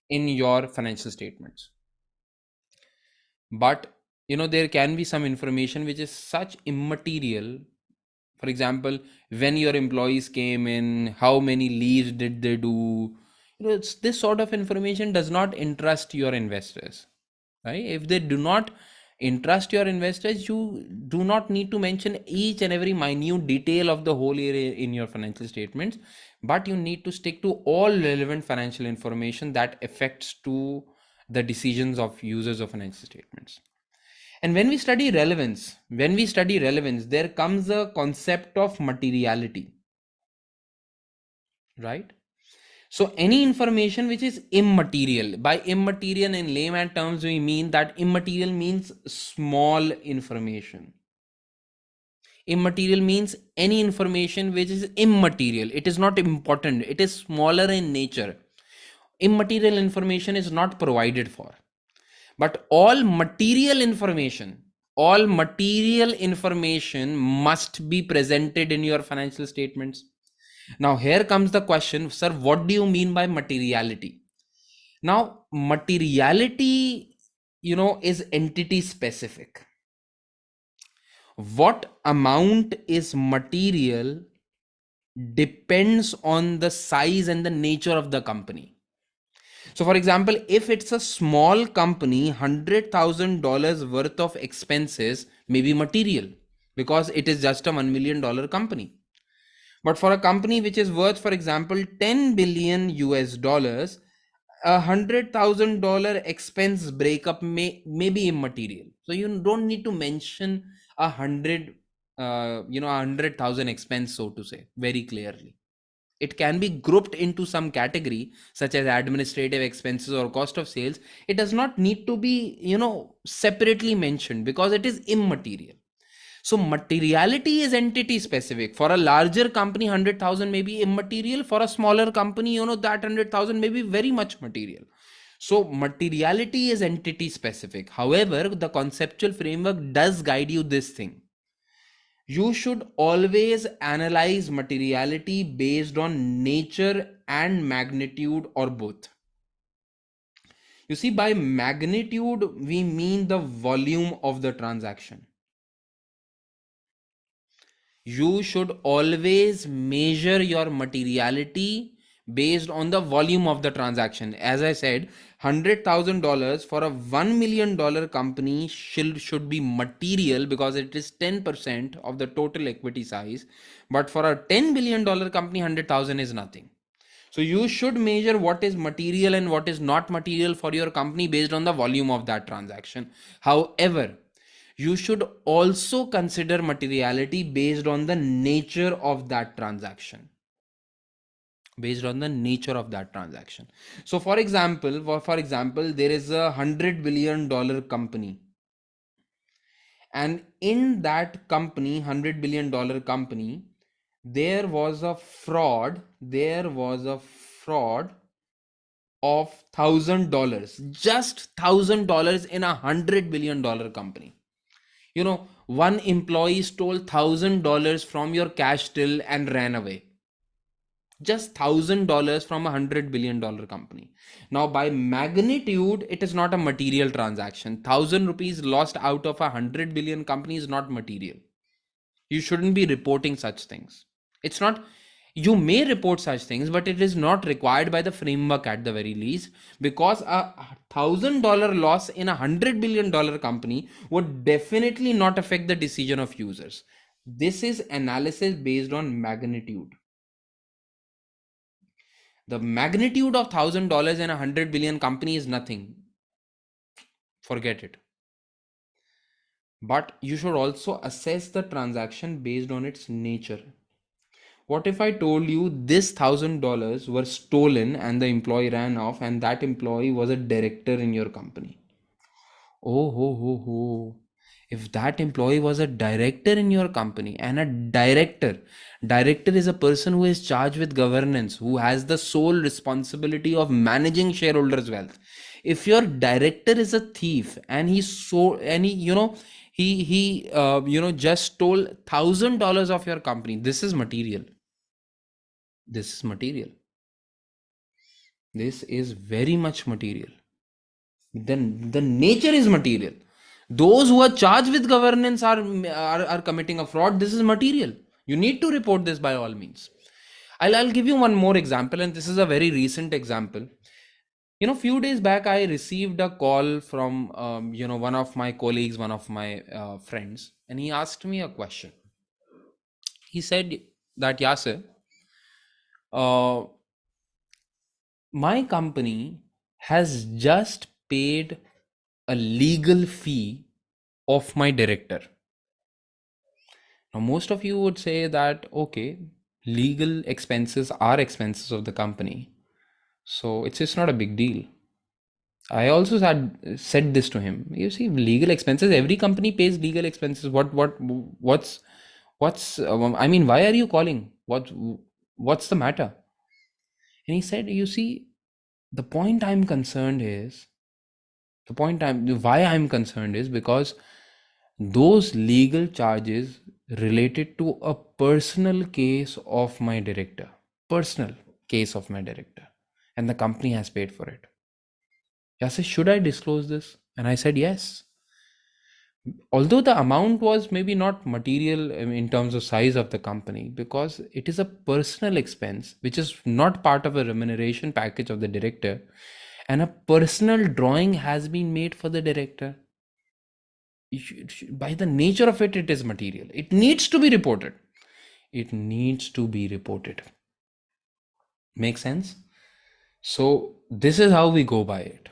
in your financial statements. But there can be some information which is such immaterial. For example, when your employees came in, how many leaves did they do. It's this sort of information does not interest your investors, right? If they do not interest your investors, you do not need to mention each and every minute detail of the whole area in your financial statements, but you need to stick to all relevant financial information that affects to the decisions of users of financial statements. And when we study relevance, there comes a concept of materiality, right? So any information which is immaterial, by immaterial in layman terms, we mean that immaterial means small information. Immaterial means any information which is immaterial. It is not important. It is smaller in nature. Immaterial information is not provided for. But all material information must be presented in your financial statements. Now, here comes the question, sir, what do you mean by materiality? Now, materiality, is entity specific. What amount is material depends on the size and the nature of the company. So, for example, if it's a small company, $100,000 worth of expenses may be material because it is just a $1 million company. But for a company which is worth, for example, 10 billion US dollars, $100,000 expense breakup may be immaterial. So you don't need to mention 100,000 expense, so to say, very clearly. It can be grouped into some category such as administrative expenses or cost of sales. It does not need to be separately mentioned because it is immaterial. So materiality is entity specific. For a larger company, 100,000 may be immaterial. For a smaller company, that 100,000 may be very much material. So materiality is entity specific. However, the conceptual framework does guide you this thing. You should always analyze materiality based on nature and magnitude or both. You see, by magnitude, we mean the volume of the transaction. You should always measure your materiality based on the volume of the transaction. As I said, $100,000 for a $1 million company should be material because it is 10% of the total equity size. But for a $10 billion company, 100,000 is nothing. So you should measure what is material and what is not material for your company based on the volume of that transaction. However, you should also consider materiality based on the nature of that transaction. So for example, there is a $100 billion company, and in that company, $100 billion company, there was a fraud of $1,000, just $1,000 in $100 billion company. One employee stole $1,000 from your cash till and ran away. Just $1,000 from $100 billion company. Now, by magnitude, it is not a material transaction. 1,000 rupees lost out of 100 billion company is not material. You shouldn't be reporting such things. It's not, you may report such things, but it is not required by the framework at the very least, because a $1,000 loss in $100 billion company would definitely not affect the decision of users. This is analysis based on magnitude. The magnitude of $1,000 in a 100 billion company is nothing. Forget it. But you should also assess the transaction based on its nature. What if I told you this $1,000 were stolen and the employee ran off, and that employee was a director in your company? Oh, ho, ho, ho. If that employee was a director in your company, and a director is a person who is charged with governance, who has the sole responsibility of managing shareholders' wealth. If your director is a thief and he just stole $1,000 of your company, this is material. This is very much material. The nature is material. Those who are charged with governance are committing a fraud. This is material. You need to report this by all means. I'll give you one more example, and this is a very recent example. Few days back, I received a call from one of my colleagues, one of my friends, and he asked me a question. He said that, Yasir, uh, my company has just paid a legal fee of my director. Now, most of you would say that, okay, legal expenses are expenses of the company, so it's just not a big deal. I also said this to him. You see, legal expenses. Every company pays legal expenses. What's? I mean, why are you calling? What's the matter? And he said, you see, the point I'm concerned is why I'm concerned is because those legal charges related to a personal case of my director, personal case of my director, and the company has paid for it. I said, should I disclose this? And I said, yes. Although the amount was maybe not material in terms of size of the company, because it is a personal expense which is not part of a remuneration package of the director, and a personal drawing has been made for the director. By the nature of it, it is material. It needs to be reported. It needs to be reported. Make sense? So this is how we go by it.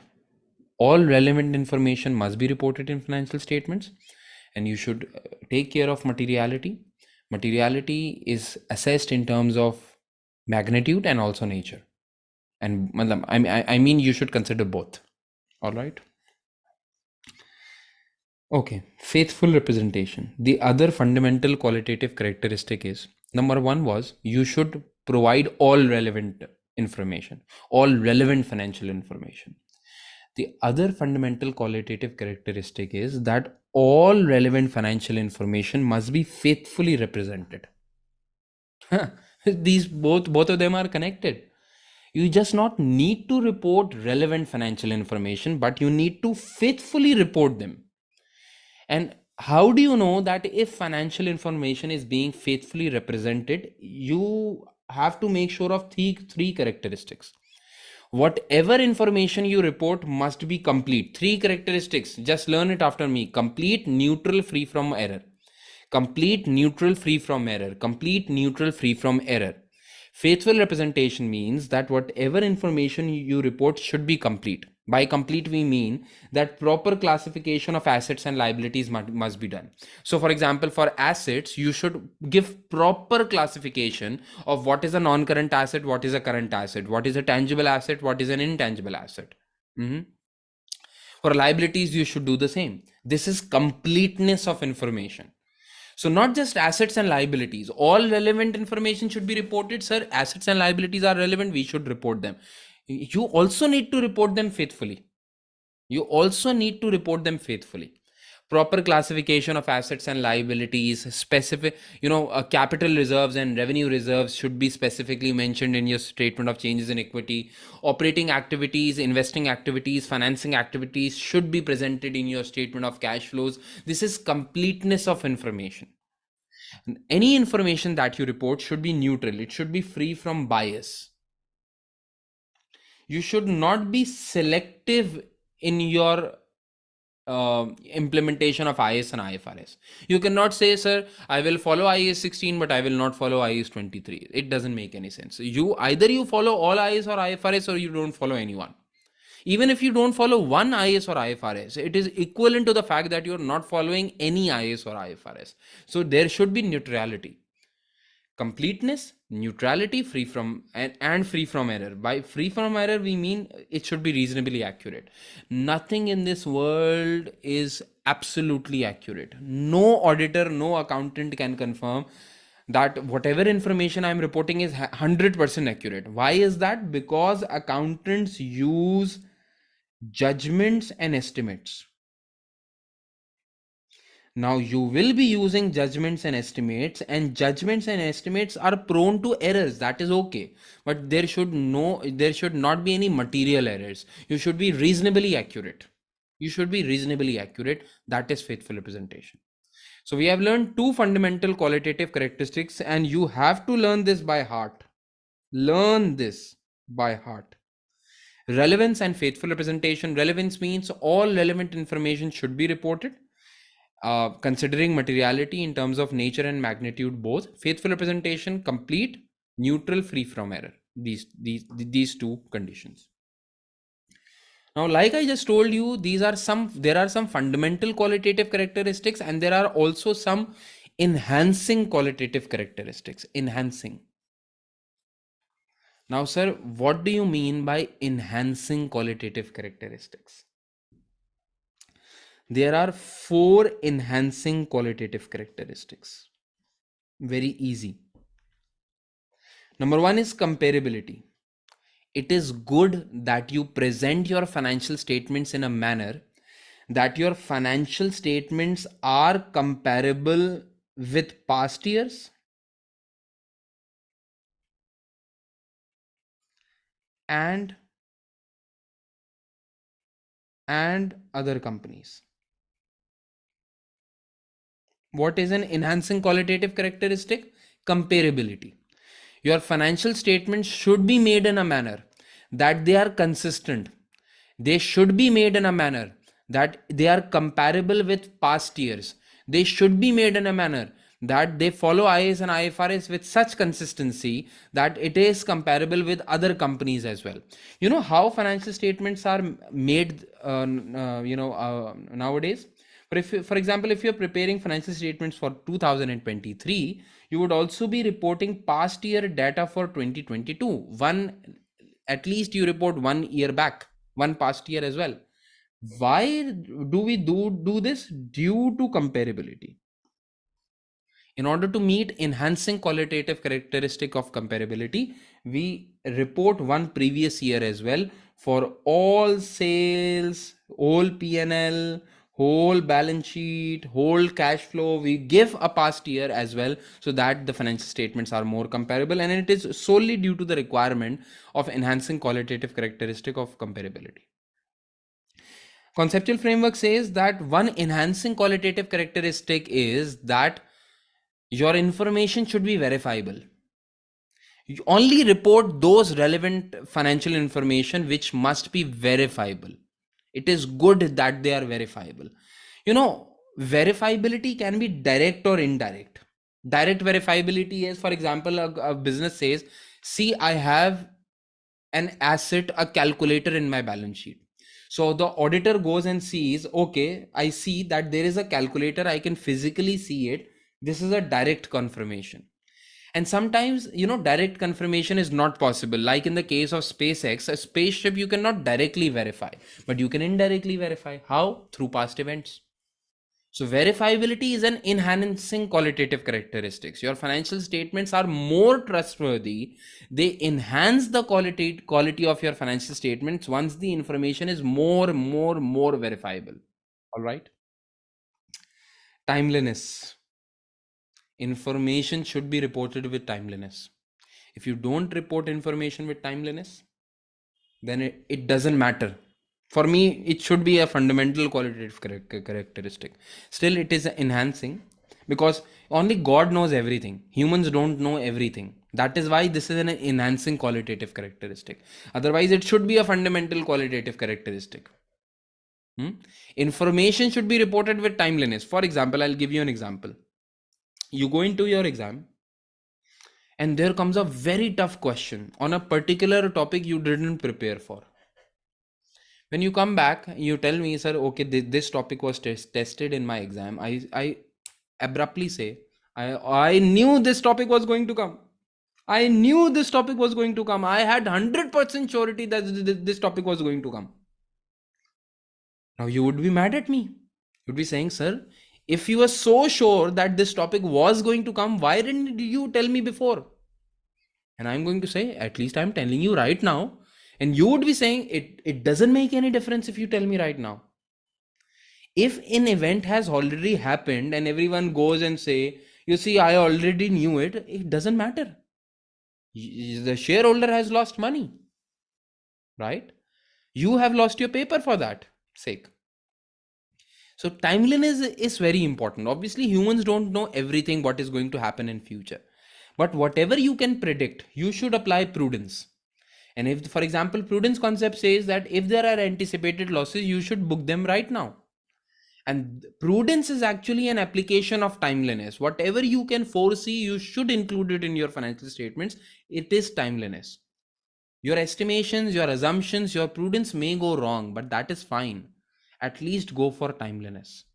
All relevant information must be reported in financial statements, and you should take care of materiality. Materiality is assessed in terms of magnitude and also nature. And I mean, you should consider both. All right. Okay, faithful representation. The other fundamental qualitative characteristic is, number one was, you should provide all relevant information, all relevant financial information. The other fundamental qualitative characteristic is that all relevant financial information must be faithfully represented. These both of them are connected. You just not need to report relevant financial information, but you need to faithfully report them. And how do you know that if financial information is being faithfully represented? You have to make sure of three characteristics. Whatever information you report must be complete. Three characteristics, just learn it after me. Complete, neutral, free from error. Complete, neutral, free from error. Complete, neutral, free from error. Faithful representation means that whatever information you report should be complete. By complete, we mean that proper classification of assets and liabilities must be done. So, for example, for assets, you should give proper classification of what is a non-current asset, what is a current asset, what is a tangible asset, what is an intangible asset. For liabilities, you should do the same. This is completeness of information. So not just assets and liabilities, all relevant information should be reported. Sir, assets and liabilities are relevant, we should report them. You also need to report them faithfully. Proper classification of assets and liabilities, specific, capital reserves and revenue reserves should be specifically mentioned in your statement of changes in equity. Operating activities, investing activities, financing activities should be presented in your statement of cash flows. This is completeness of information. Any information that you report should be neutral. It should be free from bias. You should not be selective in your implementation of IAS and IFRS. You cannot say, sir, I will follow IAS 16, but I will not follow IAS 23. It doesn't make any sense. Either you follow all IAS or IFRS, or you don't follow anyone. Even if you don't follow one IAS or IFRS, it is equivalent to the fact that you're not following any IAS or IFRS. So there should be neutrality. Completeness, neutrality, free from and free from error. By free from error, we mean it should be reasonably accurate. Nothing in this world is absolutely accurate. No auditor, no accountant can confirm that whatever information I'm reporting is 100% accurate. Why is that? Because accountants use judgments and estimates. Now you will be using judgments and estimates are prone to errors. That is okay, but there should not be any material errors. You should be reasonably accurate. That is faithful representation. So we have learned two fundamental qualitative characteristics, and you have to learn this by heart. Learn this by heart. Relevance and faithful representation. Relevance means all relevant information should be reported, considering materiality in terms of nature and magnitude both. Faithful representation, complete, neutral, free from error. These two conditions. Now, like I just told you, there are some fundamental qualitative characteristics, and there are also some enhancing qualitative characteristics. Enhancing. Now, sir, what do you mean by enhancing qualitative characteristics? There are four enhancing qualitative characteristics. Very easy. Number one is comparability. It is good that you present your financial statements in a manner that your financial statements are comparable with past years and other companies. What is an enhancing qualitative characteristic? Comparability. Your financial statements should be made in a manner that they are consistent. They should be made in a manner that they are comparable with past years. They should be made in a manner that they follow IAS and IFRS with such consistency that it is comparable with other companies as well. You know how financial statements are made nowadays? But if, for example, if you're preparing financial statements for 2023, you would also be reporting past year data for 2022. At least you report 1 year back, one past year as well. Why do we do this? Due to comparability. In order to meet enhancing qualitative characteristic of comparability, we report one previous year as well for all sales, whole P&L, whole balance sheet, whole cash flow. We give a past year as well so that the financial statements are more comparable, and it is solely due to the requirement of enhancing qualitative characteristic of comparability. Conceptual framework says that one enhancing qualitative characteristic is that your information should be verifiable. You only report those relevant financial information which must be verifiable. It is good that they are verifiable. You know, verifiability can be direct or indirect. Direct verifiability is, for example, a business says, see, I have an asset, a calculator in my balance sheet. So the auditor goes and sees, okay, I see that there is a calculator, I can physically see it. This is a direct confirmation. And sometimes, direct confirmation is not possible. Like in the case of SpaceX, a spaceship you cannot directly verify, but you can indirectly verify. How? Through past events. So verifiability is an enhancing qualitative characteristics. Your financial statements are more trustworthy. They enhance the quality of your financial statements once the information is more verifiable. All right. Timeliness. Information should be reported with timeliness. If you don't report information with timeliness, then it doesn't matter. For me, it should be a fundamental qualitative characteristic. Still, it is enhancing because only God knows everything. Humans don't know everything. That is why this is an enhancing qualitative characteristic. Otherwise, it should be a fundamental qualitative characteristic. Information should be reported with timeliness. For example, I'll give you an example. You go into your exam and there comes a very tough question on a particular topic you didn't prepare for. When you come back, you tell me, sir, okay, this topic was tested in my exam. I abruptly say, I knew this topic was going to come. I knew this topic was going to come. I had 100% surety that this topic was going to come. Now you would be mad at me. You'd be saying, sir, if you were so sure that this topic was going to come, why didn't you tell me before? And I'm going to say, at least I'm telling you right now. And you would be saying, it doesn't make any difference if you tell me right now. If an event has already happened and everyone goes and say, you see, I already knew it, it doesn't matter. The shareholder has lost money, right? You have lost your paper for that sake. So timeliness is very important. Obviously, humans don't know everything what is going to happen in future. But whatever you can predict, you should apply prudence. And if, for example, prudence concept says that if there are anticipated losses, you should book them right now. And prudence is actually an application of timeliness. Whatever you can foresee, you should include it in your financial statements. It is timeliness. Your estimations, your assumptions, your prudence may go wrong, but that is fine. At least go for timeliness.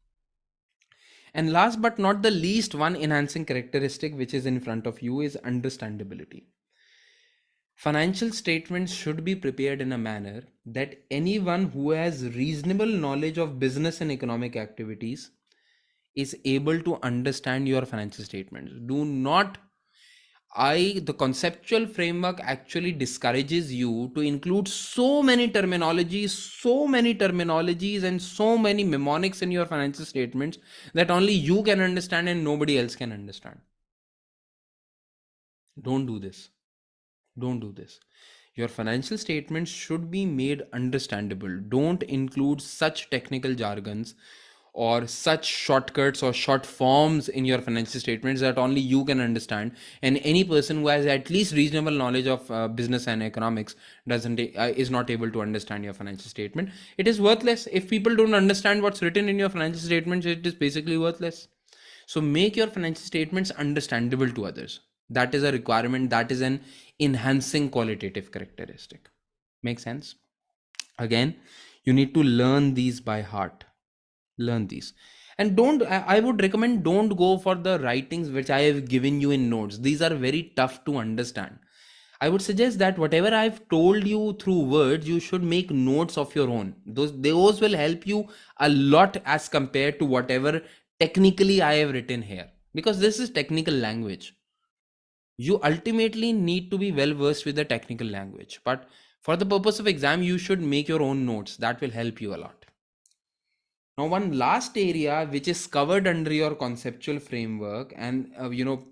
And last but not the least, one enhancing characteristic which is in front of you is understandability. Financial statements should be prepared in a manner that anyone who has reasonable knowledge of business and economic activities is able to understand your financial statements. Do not the conceptual framework actually discourages you to include so many terminologies and so many mnemonics in your financial statements that only you can understand and nobody else can understand. Don't do this. Don't do this. Your financial statements should be made understandable. Don't include such technical jargons or such shortcuts or short forms in your financial statements that only you can understand, and any person who has at least reasonable knowledge of business and economics doesn't is not able to understand your financial statement. It is worthless. If people don't understand what's written in your financial statements, it is basically worthless. So make your financial statements understandable to others. That is a requirement. That is an enhancing qualitative characteristic. Make sense? Again, you need to learn these by heart. Learn these. And don't, I would recommend, don't go for the writings which I have given you in notes. These are very tough to understand. I would suggest that whatever I've told you through words, you should make notes of your own. Those will help you a lot as compared to whatever technically I have written here. Because this is technical language. You ultimately need to be well versed with the technical language. But for the purpose of exam, you should make your own notes. That will help you a lot. Now, one last area which is covered under your conceptual framework and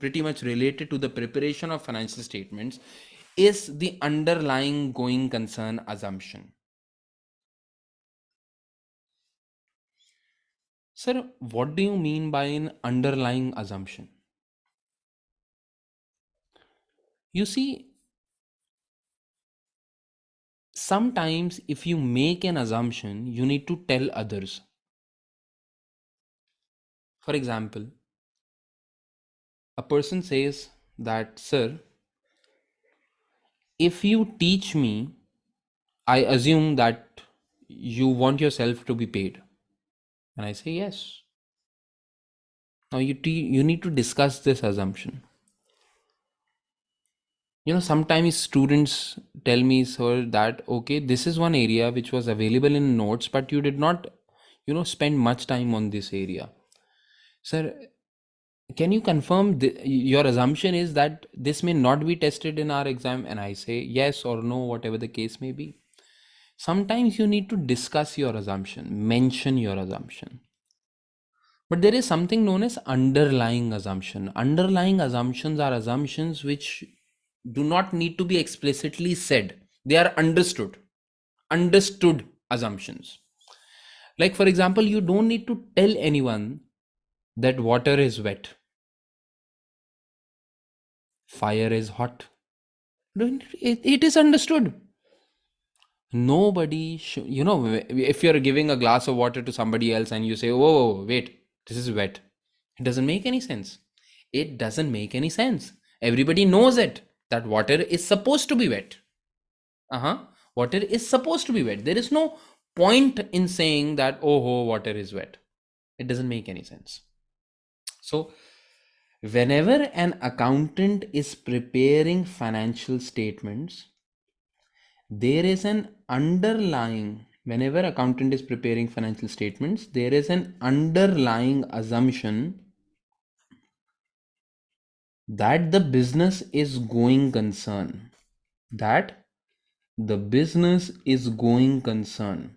pretty much related to the preparation of financial statements is the underlying going concern assumption. Sir, what do you mean by an underlying assumption? You see, sometimes if you make an assumption, you need to tell others. For example, a person says that, sir, if you teach me, I assume that you want yourself to be paid. And I say, yes. Now you need to discuss this assumption. Sometimes students tell me, sir, that, okay, this is one area which was available in notes, but you did not, spend much time on this area. Sir, can you confirm your assumption is that this may not be tested in our exam? And I say yes or no, whatever the case may be. Sometimes you need to discuss your assumption, mention your assumption. But there is something known as underlying assumption. Underlying assumptions are assumptions which do not need to be explicitly said. They are understood. Understood assumptions. Like, for example, you don't need to tell anyone that water is wet. Fire is hot. It is understood. Nobody should, if you're giving a glass of water to somebody else and you say, whoa, wait, this is wet. It doesn't make any sense. It doesn't make any sense. Everybody knows it, that water is supposed to be wet. Water is supposed to be wet. There is no point in saying that, water is wet. It doesn't make any sense. So, whenever an accountant is preparing financial statements, there is an underlying, whenever accountant is preparing financial statements, there is an underlying assumption that the business is going concern. That the business is going concern.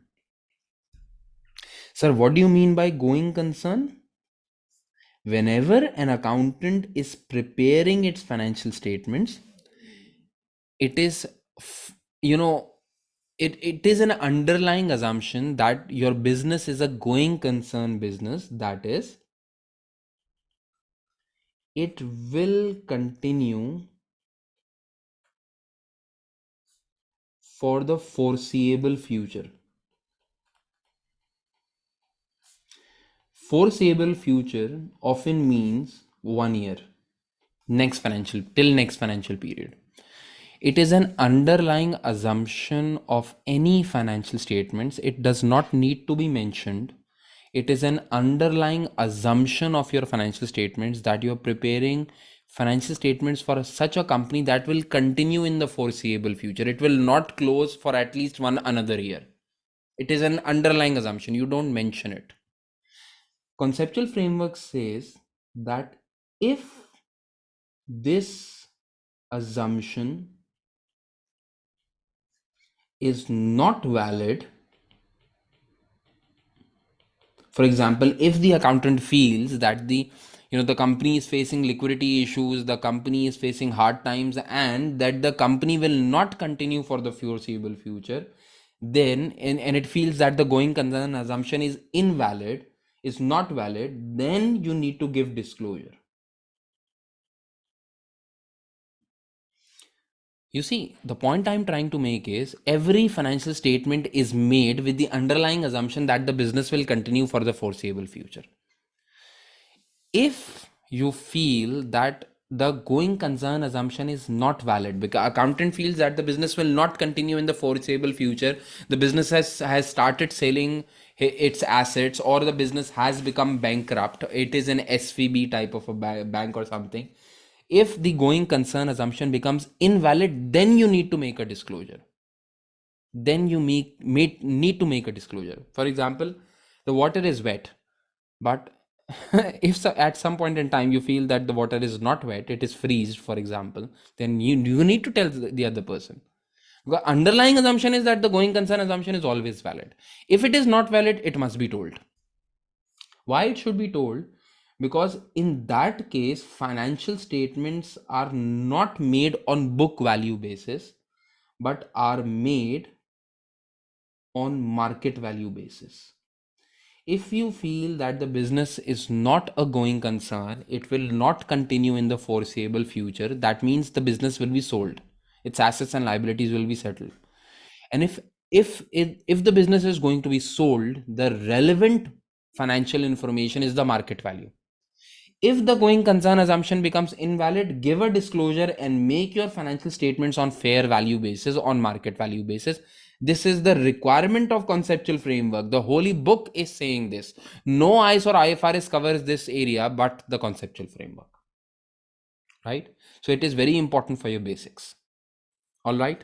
Sir, what do you mean by going concern? Whenever an accountant is preparing its financial statements, it is you know it is an underlying assumption that your business is a going concern business, that is, it will continue for the foreseeable future. Foreseeable future often means 1 year, next financial period. It is an underlying assumption of any financial statements. It does not need to be mentioned. It is an underlying assumption of your financial statements that you're preparing financial statements for such a company that will continue in the foreseeable future. It will not close for at least one another year. It is an underlying assumption. You don't mention it. Conceptual framework says that if this assumption is not valid, for example, if the accountant feels that the company is facing liquidity issues, the company is facing hard times, and that the company will not continue for the foreseeable future, then and it feels that the going concern assumption is invalid, is not valid, then you need to give disclosure. You see, the point I'm trying to make is every financial statement is made with the underlying assumption that the business will continue for the foreseeable future. If you feel that the going concern assumption is not valid because accountant feels that the business will not continue in the foreseeable future, the business has started selling its assets, or the business has become bankrupt, it is an SVB type of a bank or something, if the going concern assumption becomes invalid, then you need to make a disclosure. Then you need to make a disclosure. For example, the water is wet, but if so, at some point in time you feel that the water is not wet, it is freezed, for example, then you need to tell the other person. The underlying assumption is that the going concern assumption is always valid. If it is not valid, it must be told. Why it should be told? Because in that case, financial statements are not made on book value basis, but are made on market value basis. If you feel that the business is not a going concern, it will not continue in the foreseeable future, that means the business will be sold, its assets and liabilities will be settled. And if the business is going to be sold, the relevant financial information is the market value. If the going concern assumption becomes invalid, give a disclosure and make your financial statements on fair value basis, on market value basis. This is the requirement of conceptual framework. The holy book is saying this. No IAS or IFRS covers this area, but the conceptual framework, right? So it is very important for your basics. All right.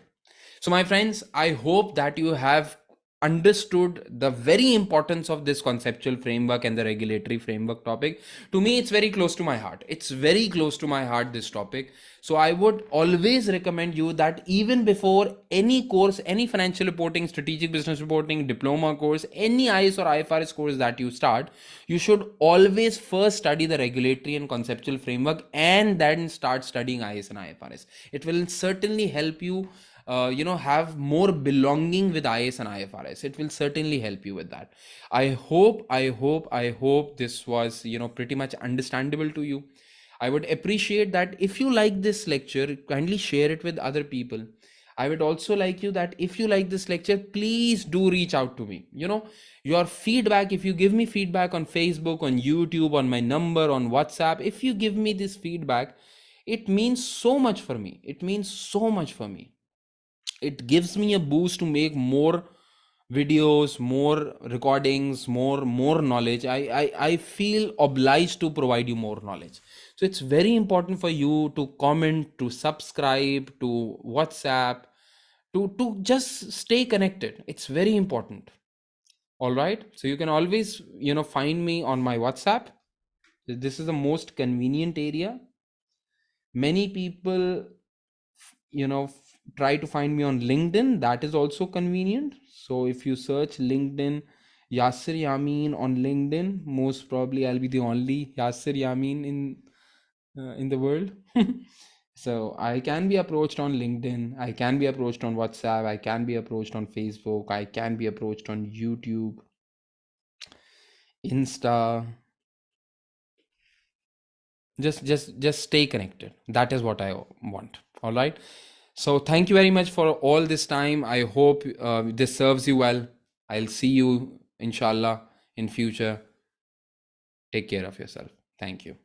So, my friends, I hope that you have understood the very importance of this conceptual framework and the regulatory framework topic. To me, it's very close to my heart. It's very close to my heart, this topic. So, I would always recommend you that even before any course, any financial reporting, strategic business reporting, diploma course, any IAS or IFRS course that you start, you should always first study the regulatory and conceptual framework and then start studying IAS and IFRS. It will certainly help you have more belonging with IAS and IFRS. It will certainly help you with that. I hope this was pretty much understandable to you. I would appreciate that if you like this lecture, kindly share it with other people. I would also like you that if you like this lecture, please do reach out to me. Your feedback, if you give me feedback on Facebook, on YouTube, on my number, on WhatsApp, if you give me this feedback, it means so much for me. It means so much for me. It gives me a boost to make more videos, more recordings, more knowledge. I feel obliged to provide you more knowledge. So it's very important for you to comment, to subscribe, to WhatsApp, to just stay connected. It's very important. All right, so you can always find me on my WhatsApp. This is the most convenient area. Many people try to find me on LinkedIn. That is also convenient. So if you search LinkedIn, Yasser Yamin on LinkedIn. Most probably, I'll be the only Yasser Yamin in the world. So I can be approached on LinkedIn. I can be approached on WhatsApp. I can be approached on Facebook. I can be approached on YouTube, Insta. Just stay connected. That is what I want. All right. So thank you very much for all this time. I hope this serves you well. I'll see you inshallah in future. Take care of yourself. Thank you.